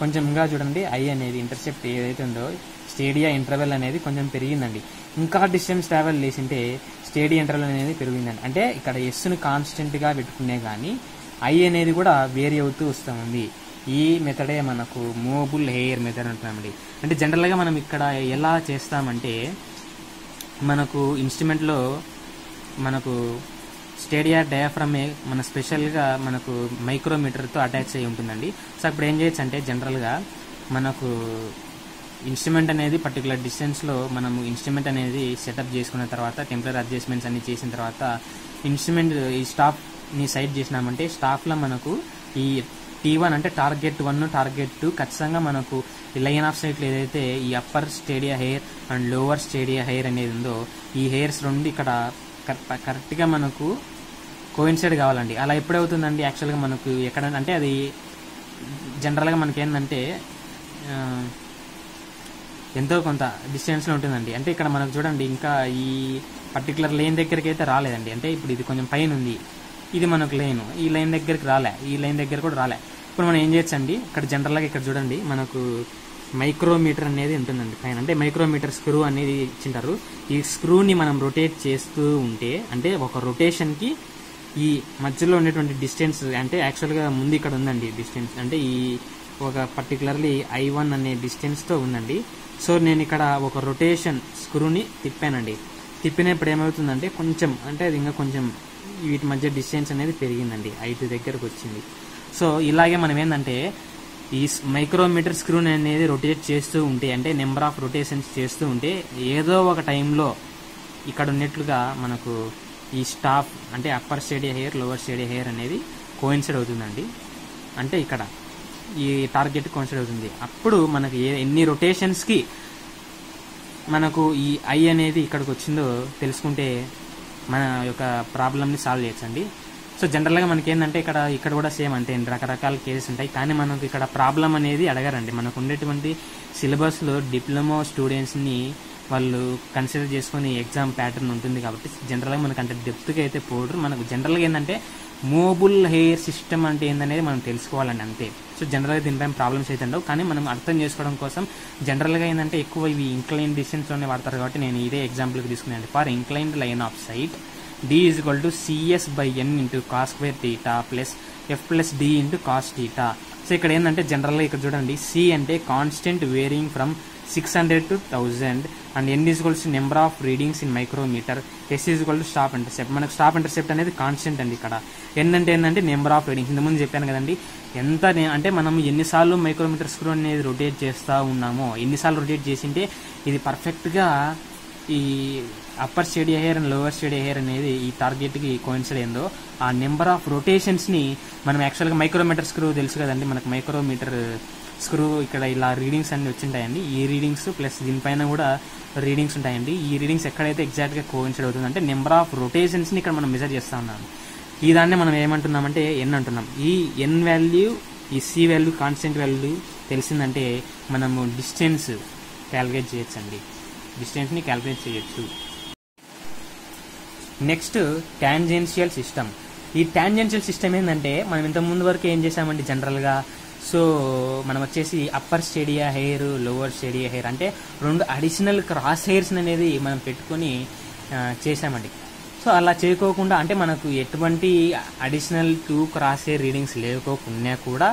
కొంచెంగా చూడండి ఐ అనేది ఇంటర్సెప్ట్ ఏదైతే ఉందో స్టేడియా ఇంటర్వెల్ అనేది కొంచెం పెరిగిందండి. ఇంకా డిస్టెన్స్ ట్రావెల్ చేసింటే స్టేడియా ఇంటర్వెల్ అనేది పెరిగిందండి. అంటే ఇక్కడ ఎస్ను కాన్స్టెంట్గా పెట్టుకునే కానీ ఐ అనేది కూడా వేరీ అవుతూ వస్తుంది. ఈ మెథడే మనకు మూవబుల్ హెయిర్ మెథడ్ అంటున్నామండి. అంటే జనరల్గా మనం ఇక్కడ ఎలా చేస్తామంటే, మనకు ఇన్స్ట్రుమెంట్లో మనకు స్టేడియా డయాఫ్రమే మన స్పెషల్గా మనకు మైక్రోమీటర్తో అటాచ్ అయి ఉంటుందండి. సో అప్పుడు ఏం చేయొచ్చు అంటే జనరల్గా మనకు ఇన్స్ట్రుమెంట్ అనేది పర్టికులర్ డిస్టెన్స్లో మనము ఇన్స్ట్రుమెంట్ అనేది సెటప్ చేసుకున్న తర్వాత టెంపరీ అడ్జస్ట్మెంట్స్ అన్ని చేసిన తర్వాత ఇన్స్ట్రుమెంట్ ఈ స్టాప్ని సైడ్ చేసినామంటే స్టాప్లో మనకు ఈ T1 అంటే టార్గెట్ 1 టార్గెట్ 2 ఖచ్చితంగా మనకు ఈ లైన్ ఆఫ్ సైట్లో ఏదైతే ఈ upper stadia hair and lower stadia hair అనేది ఉందో ఈ హెయిర్స్ రెండు ఇక్కడ కరెక్ట్గా మనకు కోయిన్సైడ్ కావాలండి. అలా ఎప్పుడవుతుందండి యాక్చువల్గా మనకు ఎక్కడ అంటే అది జనరల్గా మనకి ఏంటంటే ఎంతో కొంత డిస్టెన్స్లో ఉంటుందండి. అంటే ఇక్కడ మనకు చూడండి ఇంకా ఈ పర్టికులర్ లైన్ దగ్గరికి అయితే రాలేదండి. అంటే ఇప్పుడు ఇది కొంచెం పైన ఉంది, ఇది మనకు లైన్, ఈ లైన్ దగ్గరికి రాలే, ఈ లైన్ దగ్గర కూడా రాలే. ఇప్పుడు మనం ఏం చేయొచ్చండి, ఇక్కడ జనరల్గా ఇక్కడ చూడండి మనకు మైక్రోమీటర్ అనేది ఉంటుందండి పైన. అంటే మైక్రోమీటర్ స్క్రూ అనేది ఇచ్చింటారు. ఈ స్క్రూని మనం రొటేట్ చేస్తూ ఉంటే అంటే ఒక రొటేషన్కి ఈ మధ్యలో ఉండేటువంటి డిస్టెన్స్ అంటే యాక్చువల్గా ముందు ఇక్కడ ఉందండి డిస్టెన్స్, అంటే ఈ ఒక పర్టికులర్లీ I1 అనే డిస్టెన్స్తో ఉందండి. సో నేను ఇక్కడ ఒక రొటేషన్ స్క్రూని తిప్పానండి. తిప్పినప్పుడు ఏమవుతుందంటే కొంచెం అంటే అది ఇంకా కొంచెం వీటి మధ్య డిస్టెన్స్ అనేది పెరిగిందండి, I2 దగ్గరకు వచ్చింది. సో ఇలాగే మనం ఏంటంటే ఈ మైక్రోమీటర్ స్క్రూని అనేది రొటేట్ చేస్తూ ఉంటే అంటే నెంబర్ ఆఫ్ రొటేషన్స్ చేస్తూ ఉంటే ఏదో ఒక టైంలో ఇక్కడ ఉన్నట్లుగా మనకు ఈ స్టాప్ అంటే upper stadia hair lower stadia hair అనేది కోయిన్సైడ్ అవుతుందండి. అంటే ఇక్కడ ఈ టార్గెట్ కోయిన్సైడ్ అవుతుంది. అప్పుడు మనకి ఎన్ని రొటేషన్స్కి మనకు ఈ ఐ అనేది ఇక్కడికి వచ్చిందో తెలుసుకుంటే మన యొక్క ప్రాబ్లమ్ని సాల్వ్ చేయొచ్చండి. సో జనరల్గా మనకి ఏంటంటే ఇక్కడ కూడా సేమ్ అంతే రకరకాల కేసెస్ ఉంటాయి. కానీ మనకు ఇక్కడ ప్రాబ్లం అనేది అడగారండి. మనకు ఉండేటువంటి సిలబస్లో డిప్లొమా స్టూడెంట్స్ని వాళ్ళు కన్సిడర్ చేసుకుని ఎగ్జామ్ ప్యాటర్న్ ఉంటుంది కాబట్టి జనరల్గా మనకు అంటే డెప్త్గా అయితే పోడరు. మనకు జనరల్గా ఏంటంటే మూవబుల్ హెయిర్ సిస్టమ్ అంటే ఏందనేది మనం తెలుసుకోవాలండి అంతే. సో జనరల్గా దీనిపైన ప్రాబ్లమ్స్ అయితే ఉండవు. కానీ మనం అర్థం చేసుకోవడం కోసం జనరల్గా ఏంటంటే ఎక్కువ ఇవి ఇంక్లైన్ డిస్టెన్స్లోనే వాడతారు కాబట్టి నేను ఇదే ఎగ్జాంపుల్కి తీసుకున్నాను. For inclined line of sight D = CS/N × cos² θ plus F + D × cos θ. సో ఇక్కడ ఏంటంటే జనరల్గా ఇక్కడ చూడండి C అంటే constant varying from 600 to 1000 and N = number of readings in micrometer. S = staff intercept. మనకు స్టాప్ ఇంటర్సెప్ట్ అనేది కాన్స్టెంట్ అండి. ఇక్కడ N అంటే ఏంటంటే నెంబర్ ఆఫ్ రీడింగ్స్. ఇంతకుముందు చెప్పాను కదండి ఎంత అంటే మనం ఎన్నిసార్లు మైక్రోమీటర్ స్క్రూ అనేది రొటేట్ చేస్తూ ఉన్నామో ఎన్నిసార్లు రొటేట్ చేసింటే ఇది పర్ఫెక్ట్గా ఈ upper stadia hair and lower stadia hair అనేది ఈ టార్గెట్కి కోయిన్సైడ్ అయిందో ఆ నెంబర్ ఆఫ్ రొటేషన్స్ని మనం యాక్చువల్గా మైక్రోమీటర్ స్క్రూ తెలుసు కదండి మనకు మైక్రోమీటర్ స్క్రూ ఇక్కడ ఇలా రీడింగ్స్ అన్ని వచ్చింటాయండి. ఈ రీడింగ్స్ ప్లస్ దీనిపైన కూడా రీడింగ్స్ ఉంటాయండి. ఈ రీడింగ్స్ ఎక్కడైతే ఎగ్జాక్ట్గా కోయిన్సైడ్ అవుతుంది అంటే నెంబర్ ఆఫ్ రొటేషన్స్ని ఇక్కడ మనం మెజర్ చేస్తూ ఉన్నాం. ఈ దాన్ని మనం ఏమంటున్నామంటే N అంటున్నాం. ఈ N వాల్యూ ఈ C వాల్యూ కాన్స్టెంట్ వాల్యూ తెలిసిందంటే మనము డిస్టెన్స్ క్యాలిక్యులేట్ చేయొచ్చండి. డిస్టెన్స్ని క్యాలిక్యులేట్ చేయొచ్చు. Next tangential system. ఈ టాంజెన్షియల్ సిస్టమ్ ఏంటంటే మనం ఇంత ముందు వరకు ఏం చేసామండి జనరల్గా సో మనం వచ్చేసి upper stadia hair lower stadia hair అంటే రెండు అడిషనల్ క్రాస్ హెయిర్స్ అనేది మనం పెట్టుకొని చేసామండి. సో అలా చేయకోకుండా అంటే మనకు ఎటువంటి అడిషనల్ 2 క్రాస్ హెయిర్ రీడింగ్స్ లేకోకుండా కూడా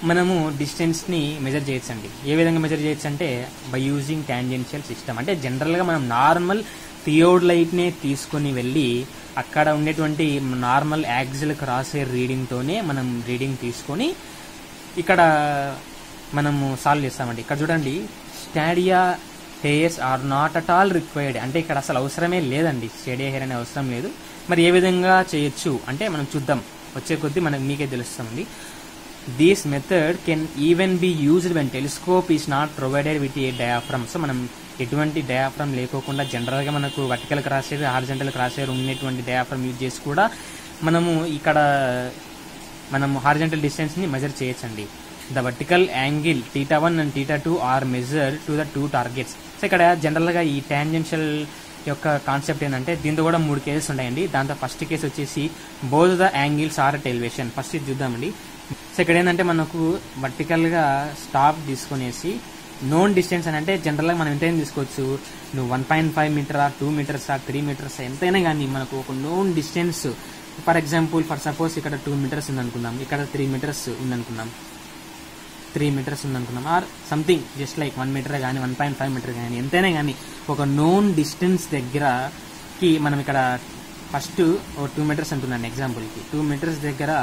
మనము డిస్టెన్స్ని మెజర్ చేయొచ్చండి. ఏ విధంగా మెజర్ చేయొచ్చు అంటే బై యూజింగ్ టాంజెన్షియల్ సిస్టమ్. అంటే జనరల్గా మనం నార్మల్ థియోడలైట్నే తీసుకొని వెళ్ళి అక్కడ ఉండేటువంటి నార్మల్ యాక్సిల్ క్రాస్ హెయిర్ రీడింగ్తోనే మనం రీడింగ్ తీసుకొని ఇక్కడ మనము సాల్వ్ చేస్తామండి. ఇక్కడ చూడండి stadia hairs are not at all required. అంటే ఇక్కడ అసలు అవసరమే లేదండి, స్టాడియా హెయిర్ అనే అవసరం లేదు. మరి ఏ విధంగా చేయొచ్చు అంటే మనం చూద్దాం, వచ్చే కొద్దీ మనకు మీకే తెలుస్తుంది. This method can even be used when telescope is not provided with a diaphragm. So మనం ఎటువంటి డయాఫ్రమ్ లేకోకుండా జనరల్గా మనకు vertical cross hair horizontal cross hair ఉన్నటువంటి డయాఫ్రమ్ యూజ్ చేసి కూడా మనము ఇక్కడ మనము హారిజంటల్ డిస్టెన్స్ని మెజర్ చేయొచ్చండి. The vertical angle θ1 and θ2 are measure to the 2 targets. So ఇక్కడ జనరల్గా ఈ టాంజెన్షియల్ యొక్క కాన్సెప్ట్ ఏంటంటే దీంతో కూడా 3 కేసెస్ ఉంటాయండి. దాంతో ఫస్ట్ కేసు వచ్చేసి both the angles are at elevation. First ఇది చూద్దామండి. సో ఇక్కడ ఏంటంటే మనకు వర్టికల్గా స్టాప్ తీసుకునేసి నోన్ డిస్టెన్స్ అని అంటే జనరల్గా మనం ఎంతైనా తీసుకోవచ్చు. నువ్వు 1.5 మీటరా 2 మీటర్సా 3 మీటర్సా ఎంతైనా కానీ మనకు ఒక known distance for example for suppose ఇక్కడ 2 మీటర్స్ ఉందనుకుందాం, ఇక్కడ 3 మీటర్స్ ఉందనుకుందాం, 3 మీటర్స్ ఉందనుకుందాం, or something just like 1 metre కానీ 1.5 మీటర్ కానీ ఎంతైనా కానీ ఒక నోన్ డిస్టెన్స్ దగ్గరకి మనం ఇక్కడ ఫస్ట్ 2 మీటర్స్ అంటున్నాను ఎగ్జాంపుల్కి. 2 మీటర్స్ దగ్గర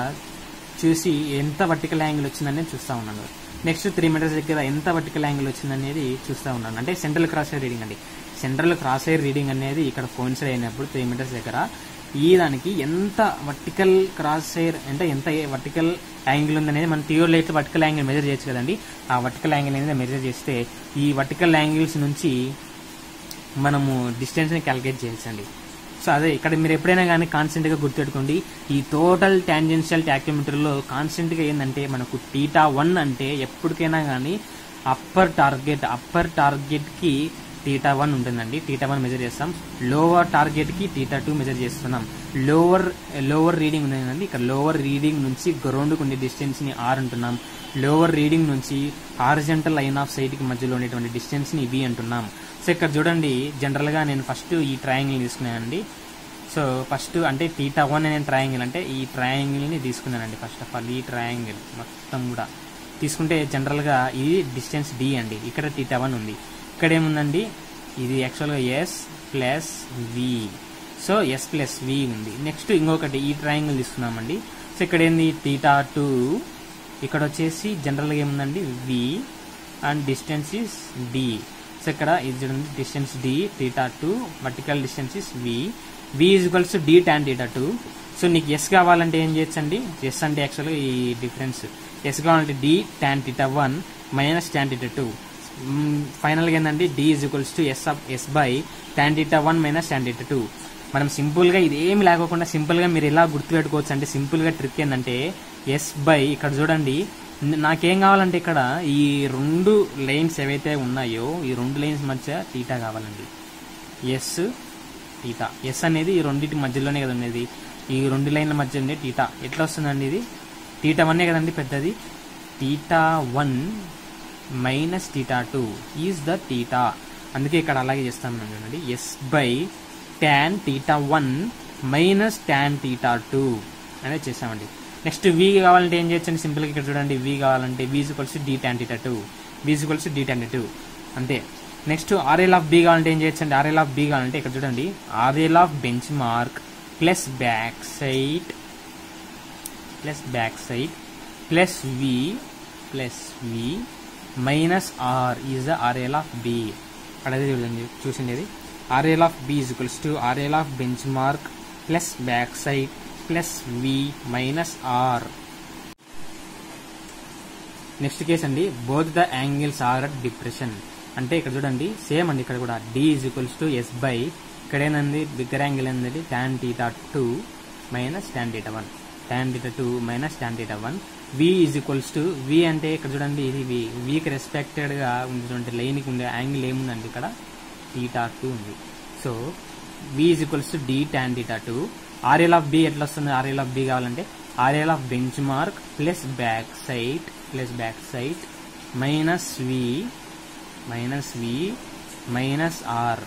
చూసి ఎంత వర్టికల్ యాంగిల్ వచ్చిందనేది చూస్తూ ఉన్నాను. నెక్స్ట్ 3 మీటర్స్ దగ్గర ఎంత వర్టికల్ యాంగిల్ వచ్చిందనేది చూస్తూ ఉన్నాను. అంటే సెంట్రల్ క్రాస్ వైర్ రీడింగ్ అండి. సెంట్రల్ క్రాస్ వైర్ రీడింగ్ అనేది ఇక్కడ కోయిన్సైడ్ అయినప్పుడు 3 మీటర్స్ దగ్గర ఈ దానికి ఎంత వర్టికల్ క్రాస్ వైర్ అంటే ఎంత వర్టికల్ యాంగిల్ ఉందనేది మనం థియరీలో అయితే వర్టికల్ యాంగిల్ మెజర్ చేయొచ్చు కదండి. ఆ వర్టికల్ యాంగిల్ అనేది మెజర్ చేస్తే ఈ వర్టికల్ యాంగిల్స్ నుంచి మనము డిస్టెన్స్ని క్యాలిక్యులేట్ చేయొచ్చండి. సో అదే ఇక్కడ మీరు ఎప్పుడైనా కానీ కాన్స్టెంట్గా గుర్తుపెట్టుకోండి. ఈ టోటల్ టాంజెన్షియల్ టాక్యోమీటర్లో కాన్స్టెంట్గా ఏంటంటే మనకు θ1 అంటే ఎప్పటికైనా కానీ అప్పర్ టార్గెట్కి θ1 ఉంటుందండి. θ1 మెజర్ చేస్తాం. లోవర్ టార్గెట్కి θ2 మెజర్ చేస్తున్నాం. లోవర్ రీడింగ్ ఉందండి. ఇక్కడ లోవర్ రీడింగ్ నుంచి గ్రౌండ్కి ఉండే డిస్టెన్స్ని R అంటున్నాం. లోవర్ రీడింగ్ నుంచి హారిజంటల్ లైన్ ఆఫ్ సైట్కి మధ్యలో ఉండేటువంటి డిస్టెన్స్ని V అంటున్నాం. సో ఇక్కడ చూడండి, జనరల్గా నేను ఫస్ట్ ఈ ట్రయాంగిల్ తీసుకున్నానండి. సో ఫస్ట్ అంటే θ1 అనే ట్రయాంగిల్ అంటే ఈ ట్రయాంగిల్ని తీసుకున్నానండి. ఫస్ట్ ఆఫ్ ఆల్ ఈ ట్రయాంగిల్ మొత్తం కూడా తీసుకుంటే జనరల్గా ఇది డిస్టెన్స్ D అండి. ఇక్కడ θ1 ఉంది. ఇక్కడ ఏముందండి, ఇది యాక్చువల్గా S plus V. So S plus V ఉంది. నెక్స్ట్ ఇంకొకటి ఈ ట్రయాంగిల్ తీసుకున్నామండి. సో ఇక్కడ ఏంది θ2, ఇక్కడ వచ్చేసి జనరల్గా ఏముందండి V and distance is D. So ఇక్కడ ఇది చూడండి distance D, θ2 vertical distance is V. V is equals to D tan θ2. So నీకు S కావాలంటే ఏం చేయొచ్చండి, S అంటే యాక్చువల్గా ఈ డిఫరెన్స్. S కావాలంటే D tan θ1 మైనస్ tan θ2. ఫైనల్గా ఏంటంటే D is equals to S by tan θ1 minus tan θ2. మనం సింపుల్గా ఇదేమి లేకోకుండా సింపుల్గా మీరు ఎలా గుర్తుపెట్టుకోవచ్చు అంటే సింపుల్గా ట్రిక్ ఏంటంటే S బై ఇక్కడ చూడండి నాకేం కావాలంటే ఇక్కడ ఈ 2 లైన్స్ ఏవైతే ఉన్నాయో ఈ 2 లైన్స్ మధ్య θ కావాలండి. θ S అనేది ఈ రెండింటి మధ్యలోనే కదా ఉండేది. ఈ 2 లైన్ల మధ్య ఉండే θ ఎట్లా వస్తుందండి, ఇది θ1 కదండి పెద్దది. θ1 మైనస్ θ2 ఈజ్ ద θ. అందుకే ఇక్కడ అలాగే చేస్తాం చూడండి, S by tan θ1 minus tan θ2 అనేది చేసామండి. నెక్స్ట్ V కావాలంటే ఏం చేయొచ్చండి, సింపుల్గా ఇక్కడ చూడండి V కావాలంటే V is equals to D tan θ2. V is equals to D tan θ2 అంతే. నెక్స్ట్ RL ఆఫ్ B కావాలంటే ఏం చేయొచ్చండి, RL ఆఫ్ B కావాలంటే ఇక్కడ చూడండి RL of bench mark plus back side plus V minus R is the RL of B. అక్కడ చూడండి చూసిండేది RL of B is equals to RL of bench mark plus back side plus V minus R. Next case అండి, both the angles are at depression. అంటే ఇక్కడ చూడండి same అండి, ఇక్కడ కూడా D is equals to S by ఇక్కడ ఏంటండి bigger angle ఏంటండి tan θ2 minus tan θ1, tan θ2 minus tan θ1. V is equals to V అంటే ఇక్కడ చూడండి ఇది Vకి రెస్పెక్టెడ్గా ఉన్నటువంటి లైన్కి ఉండే యాంగిల్ ఏముందండి, ఇక్కడ θ2 ఉంది. So V is equals to D tan θ2. RL of B ఎట్లా వస్తుంది, RL ఆఫ్ B కావాలంటే RL of bench mark plus back side minus V minus R.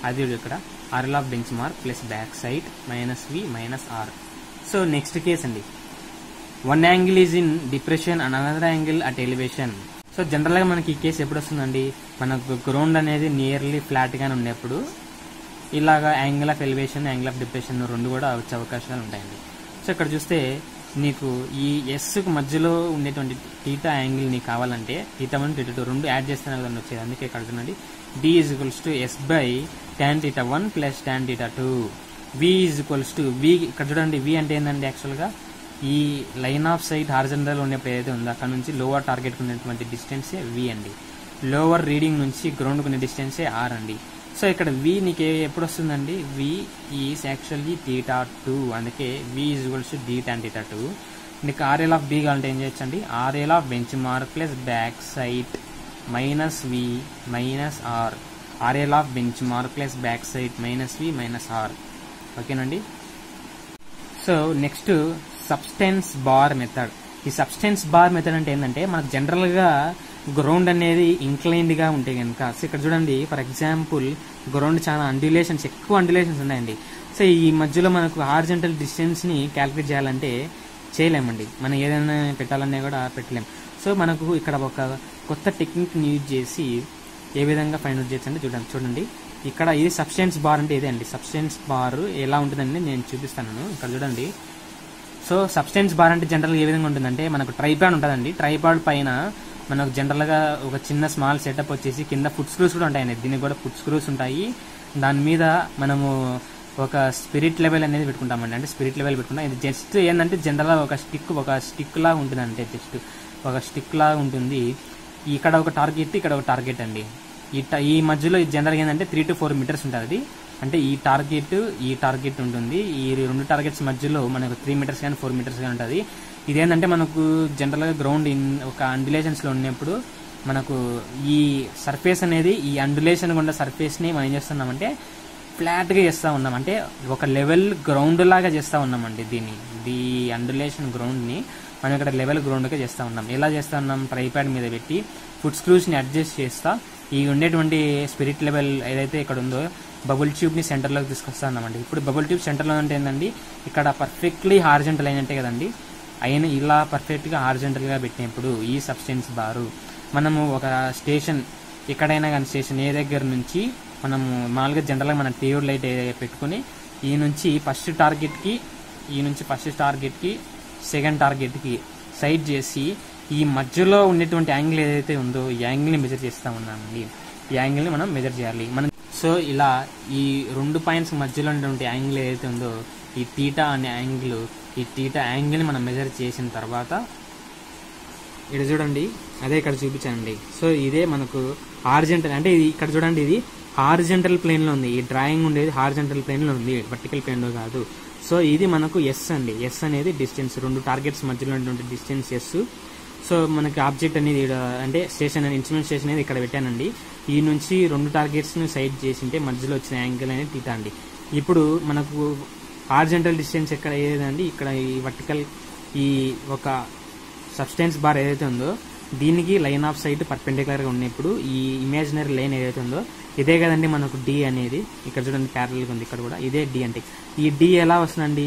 అది ఇక్కడ RL of bench mark plus back side minus V minus R. So next case అండి, one angle is in depression and another angle at elevation. So జనరల్గా మనకి ఈ case ఎప్పుడు వస్తుందండి, మనకు ground అనేది నియర్లీ ఫ్లాట్గానే ఉండేప్పుడు ఇలాగా angle of elevation angle of depression 2 కూడా వచ్చే అవకాశాలు ఉంటాయండి. సో ఇక్కడ చూస్తే నీకు ఈ ఎస్కు మధ్యలో ఉండేటువంటి θ యాంగిల్ నీకు కావాలంటే θ1 θ2 2 యాడ్ చేస్తేనే కదండి వచ్చేది. అందుకే ఇక్కడ చూడండి D is equals to S by tan θ1 plus tan θ2. V is equals to V ఇక్కడ చూడండి V అంటే ఏంటంటే యాక్చువల్గా ఈ లైన్ ఆఫ్ సైట్ హారిజంటల్ ఉన్నప్పుడు ఏదైతే ఉందో అక్కడ నుంచి లోవర్ టార్గెట్కి ఉన్నటువంటి డిస్టెన్సే V అండి. లోవర్ రీడింగ్ నుంచి గ్రౌండ్కి ఉన్న డిస్టెన్సే R అండి. సో ఇక్కడ V నీకు ఎప్పుడు వస్తుందండి, V ఈజ్ యాక్చువల్లీ θ2. అందుకే V is equals to D tan θ2. నీకు RL ఆఫ్ B కావాలంటే ఏం చేయొచ్చండి, RL of bench mark plus back side minus V minus R. RL of bench mark plus back side minus V minus R. ఓకేనండి. So next substance bar method. ఈ substance bar method అంటే ఏంటంటే మనకు జనరల్గా ground అనేది ఇంక్లైన్డ్గా ఉంటే కనుక, so ఇక్కడ చూడండి ఫర్ ఎగ్జాంపుల్ గ్రౌండ్ చాలా ఎక్కువ అండ్యులేషన్స్ ఉన్నాయండి. సో ఈ మధ్యలో మనకు హారిజంటల్ డిస్టెన్స్ని క్యాలిక్యులేట్ చేయాలంటే చేయలేమండి, మనం ఏదైనా పెట్టాలన్నా కూడా పెట్టలేం. సో మనకు ఇక్కడ ఒక కొత్త టెక్నిక్ని యూజ్ చేసి ఏ విధంగా ఫైండ్ అవుట్ చేయొచ్చు అంటే చూడండి ఇక్కడ ఇది సబ్స్టెన్స్ బార్ అంటే ఇదే అండి. సబ్స్టెన్స్ బార్ ఎలా ఉంటుందండి నేను చూపిస్తాను. ఇక్కడ చూడండి సో సబ్స్టెన్స్ బార్ అంటే జనరల్గా ఏ విధంగా ఉంటుందంటే మనకు ట్రైపాడ్ ఉంటుందండి. ట్రైపాడ్ పైన మనకు జనరల్గా ఒక చిన్న స్మాల్ సెటప్ వచ్చేసి కింద ఫుట్ స్క్రూస్ కూడా ఉంటాయండి. దీనికి కూడా ఫుట్ స్క్రూస్ ఉంటాయి. దాని మీద మనము ఒక స్పిరిట్ లెవెల్ అనేది పెట్టుకుంటామండి. అంటే స్పిరిట్ లెవెల్ పెట్టుకుంటాం. ఇది జస్ట్ ఏంటంటే జనరల్గా ఒక స్టిక్ లాగా ఉంటుంది. అంటే జస్ట్ ఒక స్టిక్ లాగా ఉంటుంది. ఇక్కడ ఒక టార్గెట్, ఇక్కడ ఒక టార్గెట్ అండి. ఈ మధ్యలో జనరల్గా ఏంటంటే 3 to 4 మీటర్స్ ఉంటుంది. అంటే ఈ టార్గెట్ ఉంటుంది. ఈ 2 టార్గెట్స్ మధ్యలో మనకు 3 మీటర్స్ కానీ 4 మీటర్స్ కానీ ఉంటుంది. ఇదేంటంటే మనకు జనరల్గా గ్రౌండ్ ఒక అండులేషన్స్లో ఉన్నప్పుడు మనకు ఈ సర్ఫేస్ అనేది ఈ అండులేషన్ గుండా సర్ఫేస్ని మనం ఏం చేస్తున్నామంటే ఫ్లాట్గా చేస్తూ ఉన్నాం. అంటే ఒక లెవెల్ గ్రౌండ్ లాగా చేస్తూ ఉన్నామండి. ఈ అండులేషన్ గ్రౌండ్ని మనం ఇక్కడ లెవెల్ గ్రౌండ్గా చేస్తూ ఉన్నాం. ఎలా చేస్తూ ఉన్నాం? ట్రైపాడ్ మీద పెట్టి ఫుట్ స్క్రూస్ని అడ్జస్ట్ చేస్తా ఈ ఉండేటువంటి స్పిరిట్ లెవెల్ ఏదైతే ఇక్కడ ఉందో బబుల్ ట్యూబ్ని సెంటర్లోకి తీసుకొస్తా ఉన్నామండి. ఇప్పుడు బబుల్ ట్యూబ్ సెంటర్లో అంటే ఏంటండి, ఇక్కడ పర్ఫెక్ట్లీ హార్జెంటల్ అయినట్టే కదండి. ఇలా పర్ఫెక్ట్గా హార్జెంటల్గా పెట్టినప్పుడు ఈ సబ్స్టెన్స్ బారు మనము ఒక స్టేషన్ ఎక్కడైనా కానీ స్టేషన్ ఏ దగ్గర నుంచి మనము మామూలుగా జనరల్గా మన టీవీ లైట్ పెట్టుకుని ఈ నుంచి ఫస్ట్ టార్గెట్కి సెకండ్ టార్గెట్కి సైడ్ చేసి ఈ మధ్యలో ఉండేటువంటి యాంగిల్ ఏదైతే ఉందో ఈ యాంగిల్ని మెజర్ చేస్తూ ఉన్నామండి. ఈ యాంగిల్ని మనం మెజర్ చేయాలి. సో ఇలా ఈ 2 పాయింట్స్ మధ్యలో ఉన్నటువంటి యాంగిల్ ఏదైతే ఉందో ఈ థీటా అనే యాంగిల్, ఈ థీటా యాంగిల్ని మనం మెజర్ చేసిన తర్వాత ఇక్కడ చూడండి, అదే ఇక్కడ చూపించానండి. సో ఇదే మనకు హారిజంటల్, అంటే ఇది ఇక్కడ చూడండి, ఇది హారిజంటల్ ప్లేన్లో ఉంది. ఈ డ్రాయింగ్ ఉండేది హారిజంటల్ ప్లేన్లో ఉంది, వర్టికల్ ప్లేన్లో కాదు. సో ఇది మనకు ఎస్ అండి. ఎస్ అనేది డిస్టెన్స్, 2 టార్గెట్స్ మధ్యలో ఉన్నటువంటి డిస్టెన్స్ ఎస్. సో మనకి ఆబ్జెక్ట్ అనేది అంటే స్టేషన్ ఇన్స్ట్రుమెంట్ స్టేషన్ అనేది ఇక్కడ పెట్టానండి. ఈ నుంచి 2 టార్గెట్స్ని సైడ్ చేసింటే మధ్యలో వచ్చిన యాంగిల్ అనేది థీటా అండి. ఇప్పుడు మనకు హారిజంటల్ డిస్టెన్స్ ఎక్కడ ఏదండి, ఇక్కడ ఈ వర్టికల్ ఈ ఒక సబ్స్టెన్స్ బార్ ఏదైతే ఉందో దీనికి లైన్ ఆఫ్ సైట్ పర్పెండిక్యులర్గా ఉన్నప్పుడు ఈ ఇమాజినరీ లైన్ ఏదైతే ఉందో ఇదే కదండి మనకు డి అనేది. ఇక్కడ చూడండి ప్యారలల్గా ఉంది, ఇక్కడ కూడా ఇదే డి. అంటే ఈ డి ఎలా వస్తుందండి,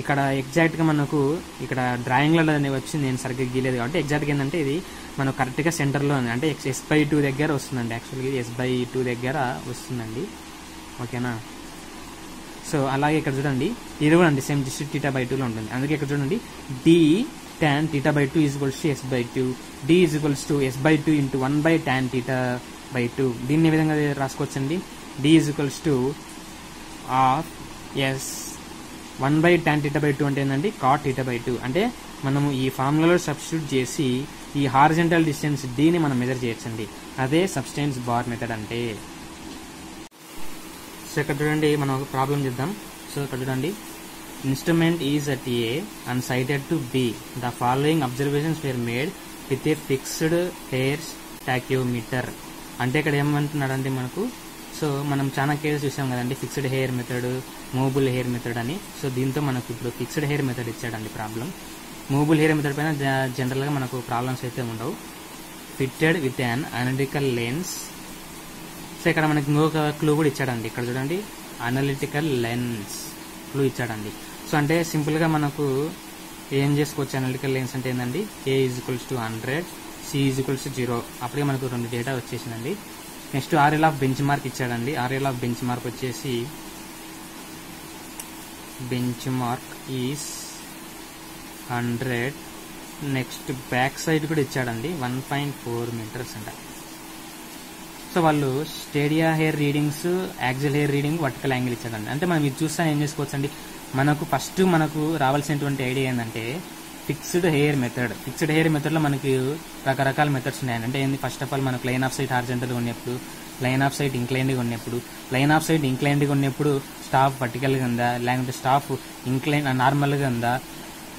ఇక్కడ ఎగ్జాక్ట్గా మనకు ఇక్కడ డ్రాయింగ్లో వచ్చింది, నేను సరిగ్గా గీయలేదు కాబట్టి ఎగ్జాక్ట్గా ఏంటంటే ఇది మనకు కరెక్ట్గా సెంటర్లో ఉంది. అంటే S/2 దగ్గర వస్తుందండి. యాక్చువల్గా ఇది S/2 దగ్గర వస్తుందండి. ఓకేనా? సో అలాగే ఇక్కడ చూడండి, ఇది కూడా అండి సేమ్ జస్ట్ θ/2లో ఉంటుంది. అందుకే ఇక్కడ చూడండి D tan θ/2 S/2, d S/2 into 1 tan θ/2. దీన్ని ఏ విధంగా రాసుకోవచ్చండి, d of S 1 tan θ/2 అంటే ఏంటండి cot θ/2. అంటే మనము ఈ ఫార్ములాలో సబ్స్టిట్యూట్ చేసి ఈ హారిజంటల్ డిస్టెన్స్ డీని మనం మెజర్ చేయొచ్చండి. అదే సబ్స్టెన్స్ బార్ మెథడ్ అంటే. సో ఇక్కడ చూడండి, మనం ఒక ప్రాబ్లం చేద్దాం. సో ఇక్కడ చూడండి, instrument is at A and sighted to B. The following observations were made with a fixed hair tachyometer. అంటే ఇక్కడ ఏమంటున్నాడంటే మనకు, సో మనం చాలా కేసెస్ చూసాం కదండి, fixed hair method, movable hair method అని. సో దీంతో మనకు ఇప్పుడు ఫిక్స్డ్ హెయిర్ మెథడ్ ఇచ్చాడండి ప్రాబ్లం. మూవబుల్ హెయిర్ మెథడ్ పైన జనరల్గా మనకు ప్రాబ్లమ్స్ అయితే ఉండవు. Fitted with an analytical lens. So ఇక్కడ మనకి ఇంకొక క్లూ కూడా ఇచ్చాడండి. ఇక్కడ చూడండి, అనలిటికల్ లెన్స్ క్లూ ఇచ్చాడండి. సో అంటే సింపుల్గా మనకు ఏం చేసుకోవచ్చు, అనలిటికల్ లెన్స్ అంటే ఏంటండి, A = 100, C = 0. అప్పుడే మనకు 2 డేటా వచ్చేసిందండి. Next RL of bench mark ఇచ్చాడండి. RL ఆఫ్ బెంచ్ మార్క్ వచ్చేసి bench mark is 100. Next back side కూడా ఇచ్చాడండి 1.4 మీటర్స్ అంట. సో వాళ్ళు stadia hair readings, axial hair reading, vertical angle ఇచ్చాడండి. అంటే మనం ఇది చూస్తే ఏం చేసుకోవచ్చు అండి, మనకు ఫస్ట్ మనకు రావాల్సినటువంటి ఐడియా ఏంటంటే fixed hair method. Fixed hair మెథడ్లో మనకి రకరకాల మెథడ్స్ ఉన్నాయండి. అంటే ఏంది, ఫస్ట్ ఆఫ్ ఆల్ మనకు లైన్ ఆఫ్ సైట్ హారిజంటల్గా ఉన్నప్పుడు, లైన్ ఆఫ్ సైట్ ఇంక్లైన్డ్గా ఉన్నప్పుడు, లైన్ ఆఫ్ సైట్ ఇంక్లైన్డ్గా ఉన్నప్పుడు స్టాఫ్ వర్టికల్గా ఉందా లేకుంటే స్టాఫ్ ఇంక్లైన్ నార్మల్గా ఉందా,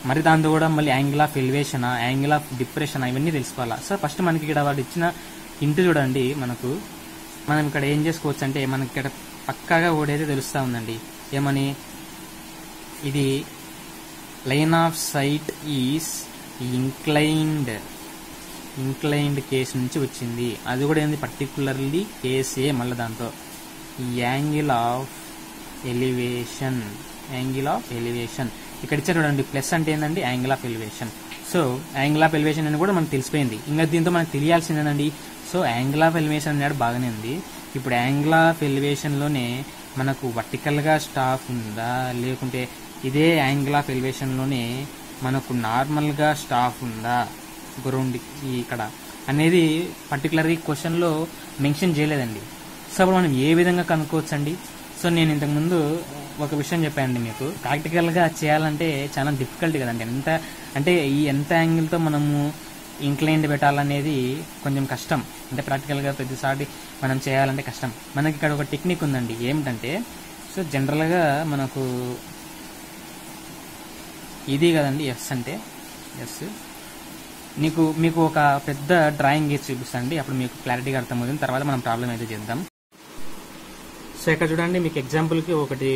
మరి దాంతో కూడా మళ్ళీ యాంగిల్ ఆఫ్ ఎలివేషనా, యాంగిల్ ఆఫ్ డిప్రెషన్, ఇవన్నీ తెలుసుకోవాలా. సో ఫస్ట్ మనకి ఇక్కడ వాడు ఇచ్చిన ఇంటూ చూడండి, మనం ఇక్కడ ఏం చేసుకోవచ్చు అంటే మనకి ఇక్కడ పక్కాగా ఓడైతే తెలుస్తూ ఉందండి. ఏమని, ఇది line of sight is inclined case నుంచి వచ్చింది. అది కూడా ఏంది, పర్టికులర్లీ కేసే. మళ్ళీ దాంతో యాంగిల్ ఆఫ్ ఎలివేషన్ ఇక్కడ ఇచ్చారు చూడండి. ప్లస్ అంటే ఏంటండి, angle of elevation. So angle of elevation అని కూడా మనకు తెలిసిపోయింది. ఇంకా దీంతో మనకు తెలియాల్సిందేనండి. సో యాంగిల్ ఆఫ్ ఎలివేషన్ అన్నాడు, బాగానే ఉంది. ఇప్పుడు యాంగిల్ ఆఫ్ ఎలివేషన్లోనే మనకు వర్టికల్గా స్టాఫ్ ఉందా, లేకుంటే ఇదే యాంగిల్ ఆఫ్ ఎలివేషన్లోనే మనకు నార్మల్గా స్టాఫ్ ఉందా గ్రౌండ్ ఇక్కడ అనేది పర్టికులర్ ఈ క్వశ్చన్లో మెన్షన్ చేయలేదండి. సో అప్పుడు మనం ఏ విధంగా కనుక్కోవచ్చండి? సో నేను ఇంతకుముందు ఒక విషయం చెప్పానండి మీకు, ప్రాక్టికల్గా చేయాలంటే చాలా డిఫికల్ట్ కదండి. ఎంత యాంగిల్తో మనము ఇంక్లైన్డ్ పెట్టాలనేది కొంచెం కష్టం. అంటే ప్రాక్టికల్గా ప్రతిసారి మనం చేయాలంటే కష్టం. మనకి ఇక్కడ ఒక టెక్నిక్ ఉందండి. ఏమిటంటే సో జనరల్గా మనకు ఇది కదండి ఎస్ అంటే ఎస్. మీకు ఒక పెద్ద డ్రాయింగ్ గీసి చూపిస్తానండి, అప్పుడు మీకు క్లారిటీగా అర్థమవుతుంది. తర్వాత మనం ప్రాబ్లం అయితే చేద్దాం. సో ఇక్కడ చూడండి, మీకు ఎగ్జాంపుల్కి ఒకటి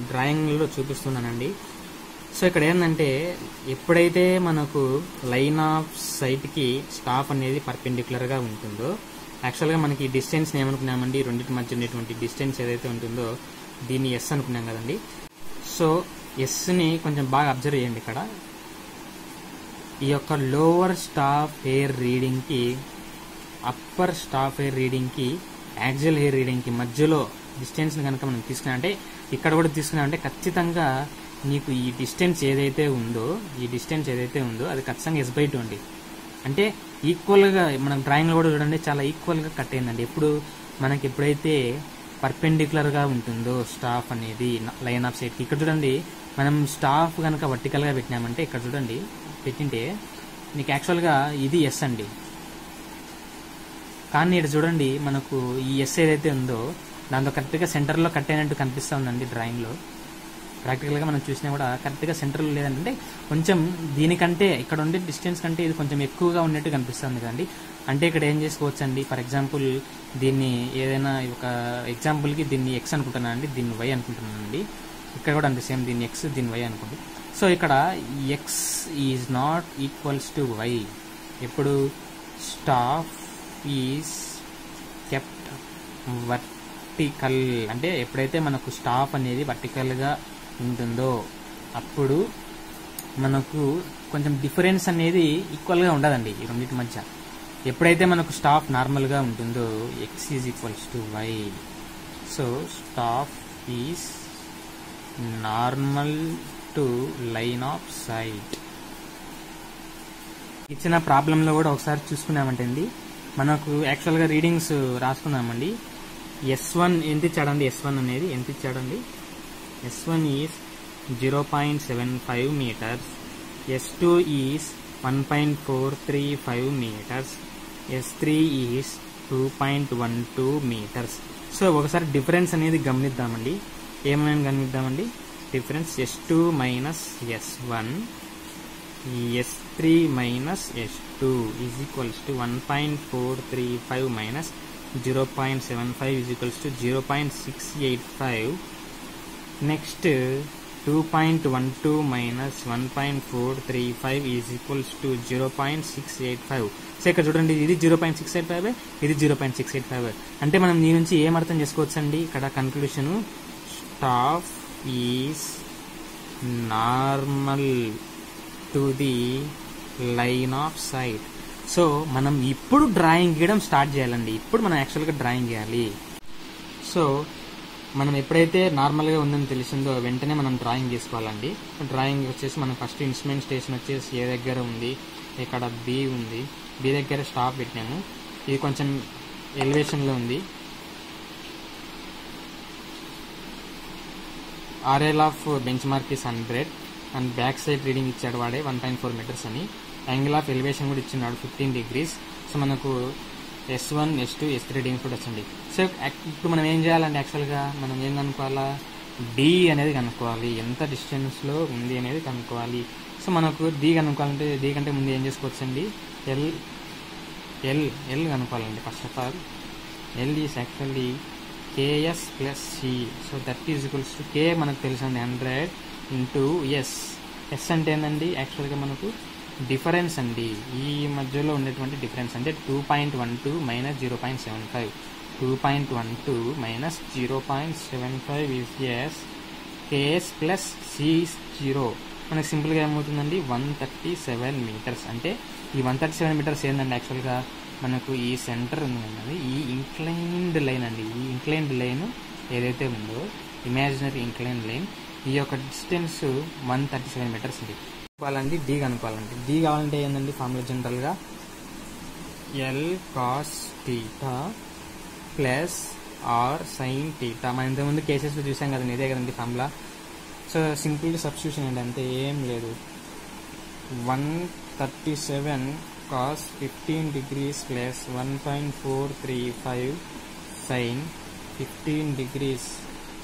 డ్రాయింగ్లో చూపిస్తున్నానండి. సో ఇక్కడ ఏంటంటే ఎప్పుడైతే మనకు లైన్ ఆఫ్ సైట్కి స్టాఫ్ అనేది పర్పెండిక్యులర్గా ఉంటుందో, యాక్చువల్గా మనకి డిస్టెన్స్ ఏమనుకున్నామండి, రెండింటి మధ్య ఉండేటువంటి డిస్టెన్స్ ఏదైతే ఉంటుందో దీన్ని ఎస్ అనుకున్నాం కదండి. సో ఎస్ని కొంచెం బాగా అబ్జర్వ్ చేయండి. ఇక్కడ ఈ యొక్క లోవర్ స్టాఫ్ హెయిర్ రీడింగ్కి అప్పర్ స్టాఫ్ హెయిర్ రీడింగ్కి యాక్సియల్ హెయిర్ రీడింగ్కి మధ్యలో డిస్టెన్స్ని కనుక మనం తీసుకున్నా అంటే ఇక్కడ కూడా తీసుకున్నామంటే ఖచ్చితంగా నీకు ఈ డిస్టెన్స్ ఏదైతే ఉందో అది ఖచ్చితంగా S/2 అండి. అంటే ఈక్వల్గా మనం డ్రాయింగ్లో కూడా చూడండి చాలా ఈక్వల్గా కట్ అయిందండి. మనకి ఎప్పుడైతే పర్పెండిక్యులర్గా ఉంటుందో స్టాఫ్ అనేది లైన్ ఆఫ్ సైట్కి, ఇక్కడ చూడండి మనం స్టాఫ్ కనుక వర్టికల్గా పెట్టినామంటే ఇక్కడ చూడండి పెట్టింటే నీకు యాక్చువల్గా ఇది ఎస్ అండి. కానీ ఇక్కడ చూడండి మనకు ఈ ఎస్ ఏదైతే ఉందో దాంతో కరెక్ట్గా సెంటర్లో కట్ అయినట్టు కనిపిస్తూ ఉందండి డ్రాయింగ్లో. ప్రాక్టికల్గా మనం చూసినా కూడా కరెక్ట్గా సెంటర్లో లేదంటే కొంచెం దీనికంటే ఇక్కడ ఉండే డిస్టెన్స్ కంటే ఇది కొంచెం ఎక్కువగా ఉన్నట్టు కనిపిస్తుంది కదండి. అంటే ఇక్కడ ఏం చేసుకోవచ్చు అండి, ఫర్ ఎగ్జాంపుల్ దీన్ని ఏదైనా ఒక ఎగ్జాంపుల్కి దీన్ని ఎక్స్ అనుకుంటున్నాను అండి, దీన్ని వై అనుకుంటున్నాను అండి. ఇక్కడ కూడా అంతే సేమ్, దీన్ని ఎక్స్ దీన్ని వై అనుకోండి. సో ఇక్కడ x is not equals to y. ఎప్పుడు స్టాఫ్ ఈజ్ కెప్ట్ వర్టికల్, అంటే ఎప్పుడైతే మనకు స్టాఫ్ అనేది వర్టికల్గా ఉంటుందో అప్పుడు మనకు కొంచెం డిఫరెన్స్ అనేది ఈక్వల్గా ఉండదండి ఈ రెండింటి మధ్య. ఎప్పుడైతే మనకు స్టాఫ్ నార్మల్గా ఉంటుందో x is equals to y. So staff is normal to line of sight. ఇచ్చిన ప్రాబ్లంలో కూడా ఒకసారి చూసుకున్నామంటే అండి మనకు యాక్చువల్గా రీడింగ్స్ రాసుకున్నామండి. S1 ఎంత ఇచ్చాడండి, S1 అనేది ఎంత ఇచ్చాడండి, S1 is 0.75 meters, S2 is 1.435 meters, S3 is 2.12 meters. So ఒకసారి డిఫరెన్స్ అనేది గమనిద్దామండి. ఏమైనా గమనిద్దామండి difference S2 minus S1 S3 minus S2 is equals to 1.435 minus 0.75 is equals to 0.685. Next 2.12 minus 1.435 is equals to 0.685. So ఇక్కడ చూడండి ఇది 0.685, ఇది 0.685. అంటే మనం దీని నుంచి ఏం అర్థం చేసుకోవచ్చు అండి, ఇక్కడ conclusion staff is normal to the line of sight. So మనం ఇప్పుడు డ్రాయింగ్ గీయడం స్టార్ట్ చేయాలండి. ఇప్పుడు మనం యాక్చువల్గా డ్రాయింగ్ గీయాలి. సో మనం ఎప్పుడైతే నార్మల్గా ఉందని తెలిసిందో వెంటనే మనం డ్రాయింగ్ చేసుకోవాలండి. డ్రాయింగ్ వచ్చేసి మనం ఫస్ట్ ఇన్స్ట్రుమెంట్ స్టేషన్ వచ్చేసి ఏ దగ్గర ఉంది, ఇక్కడ బి ఉంది, బి దగ్గర స్టాప్ పెట్టినాము. ఇది కొంచెం ఎలివేషన్లో ఉంది. RL of bench mark is 100 and back side reading ఇచ్చాడు వాడే 1.4 meters అని. యాంగిల్ ఆఫ్ ఎలివేషన్ కూడా ఇచ్చినాడు 15 degrees. సో మనకు S1 S2 S3 రీడింగ్స్ కూడా వచ్చింది. సో ఇప్పుడు మనం ఏం చేయాలంటే యాక్చువల్గా మనం ఏం కనుక్కోవాలా, డి అనేది కనుక్కోవాలి, ఎంత డిస్టెన్స్లో ఉంది అనేది కనుక్కోవాలి. సో మనకు డి కనుక్కోవాలంటే డి కంటే ముందు ఏం చేసుకోవచ్చు అండి, ఎల్ కనుక్కోవాలండి. First of all L is actually KS plus C. So that is equals to K మనకు తెలుసు అండి 100 ఇంటూ ఎస్. ఎస్ అంటే ఏంటండి యాక్చువల్గా మనకు డిఫరెన్స్ అండి, ఈ మధ్యలో ఉండేటువంటి డిఫరెన్స్ అంటే 2.12 minus 0.75. 2.12 minus 0.75 is s. Ks plus c 0. మనకు సింపుల్గా ఏమవుతుందండి 137 meters. అంటే ఈ 137 meters ఏంటండి యాక్చువల్గా మనకు ఈ సెంటర్ ఉంది, ఈ ఇంక్లైన్డ్ లైన్ అండి. ఈ ఇంక్లైన్డ్ లైన్ ఏదైతే ఉందో ఇమాజినరీ ఇంక్లైన్డ్ లైన్, ఈ యొక్క డిస్టెన్స్ 137 meters అండి. కనుక్కోవాలండి డి కనుక్కోవాలండి. డి కావాలంటే ఏంటండి ఫార్ములా జనరల్గా l cos theta plus are sine theta. మనం ఇంతకుముందు కేసెస్లో చూసాం కదండి, ఇదే కదండి ఫార్ములా. సో సింపుల్ సబ్స్టిట్యూషన్ ఏంటంటే ఏం లేదు, 137 cos 15 degrees plus 1.435 sin 15 degrees.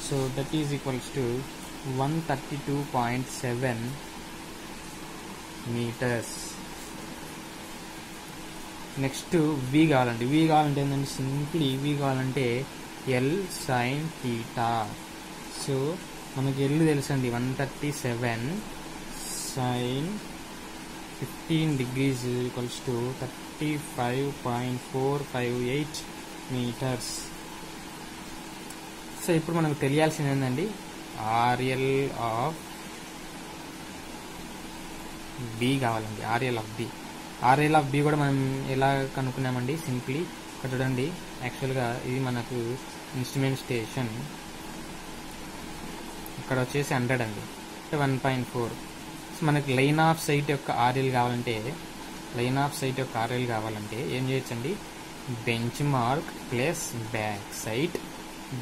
So that is equals to 132.7 meters. Next v కావాలంటే, వి కావాలంటే ఏంటంటే సింప్లీ వి కావాలంటే ఎల్ సైన్ థీటా. సో మనకి ఎల్ తెలుసండి, 137 sine 15 degrees equals to 35.458 meters. So ఇప్పుడు మనకు తెలియాల్సింది ఏంటండి, ఆర్ఎల్ ఆఫ్ బి కావాలండి. RL of B, RL of B కూడా మనం ఎలా కనుక్కున్నామండి, సింప్లీ ఇక్కడ చూడండి. యాక్చువల్గా ఇది మనకు ఇన్స్ట్రుమెంట్ స్టేషన్, ఇక్కడ వచ్చేసి 100 అండి, 1.4. సో మనకి లైన్ ఆఫ్ సైట్ యొక్క ఆర్ఎల్ కావాలంటే, లైన్ ఆఫ్ సైట్ యొక్క ఆర్ఎల్ కావాలంటే ఏం చేయొచ్చండి, bench mark plus back sight.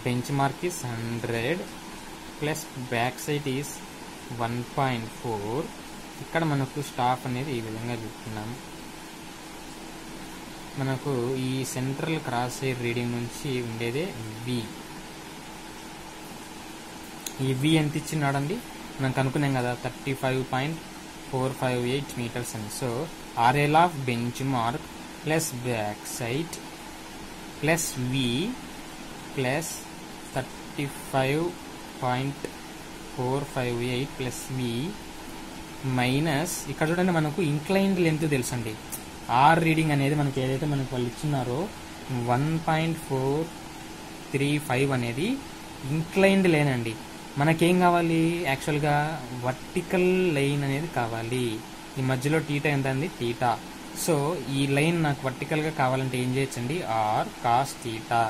Bench mark is 100 plus back sight is 1.4. ఇక్కడ మనకు స్టాఫ్ అనేది ఈ విధంగా చెప్తున్నాం. మనకు ఈ సెంట్రల్ క్రాస్ ఎయిర్ రీడింగ్ నుంచి ఉండేదే వి. ఈ వి ఎంత ఇచ్చినాడండి, మనం కనుక్కున్నాం కదా, 35.458 meters అని. So RL of bench mark plus back sight plus v plus 35.458 plus we minus ఇక్కడ చూడండి మనకు ఇంక్లైన్డ్ లెంత్ తెలుసండి. ఆర్ రీడింగ్ అనేది మనకి ఏదైతే మనకు వాళ్ళు ఇచ్చినారో 1.435 అనేది ఇంక్లైన్డ్ లైన్ అండి. మనకేం కావాలి, యాక్చువల్గా వర్టికల్ లైన్ అనేది కావాలి. ఈ మధ్యలో టీటా ఎంత అండి, టీటా. సో ఈ లైన్ నాకు వర్టికల్గా కావాలంటే ఏం చేయొచ్చండి, r cos theta,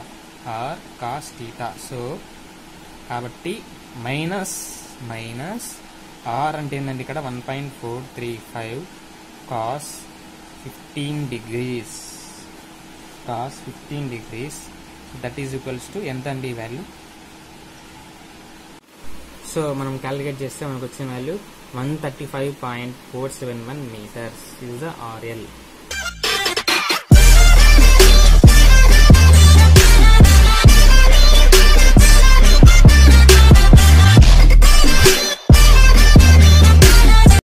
r cos theta. So కాబట్టి మైనస్ మైనస్ ఆర్ అంటే ఏంటండి, ఇక్కడ 1.435 cos 15 degrees, cos 15 degrees, that is equals to ఎంత అండి ఈ వాల్యూ. సో మనం క్యాలిక్యులేట్ చేస్తే మనకు వచ్చిన value 135.471 meters. This is the RL.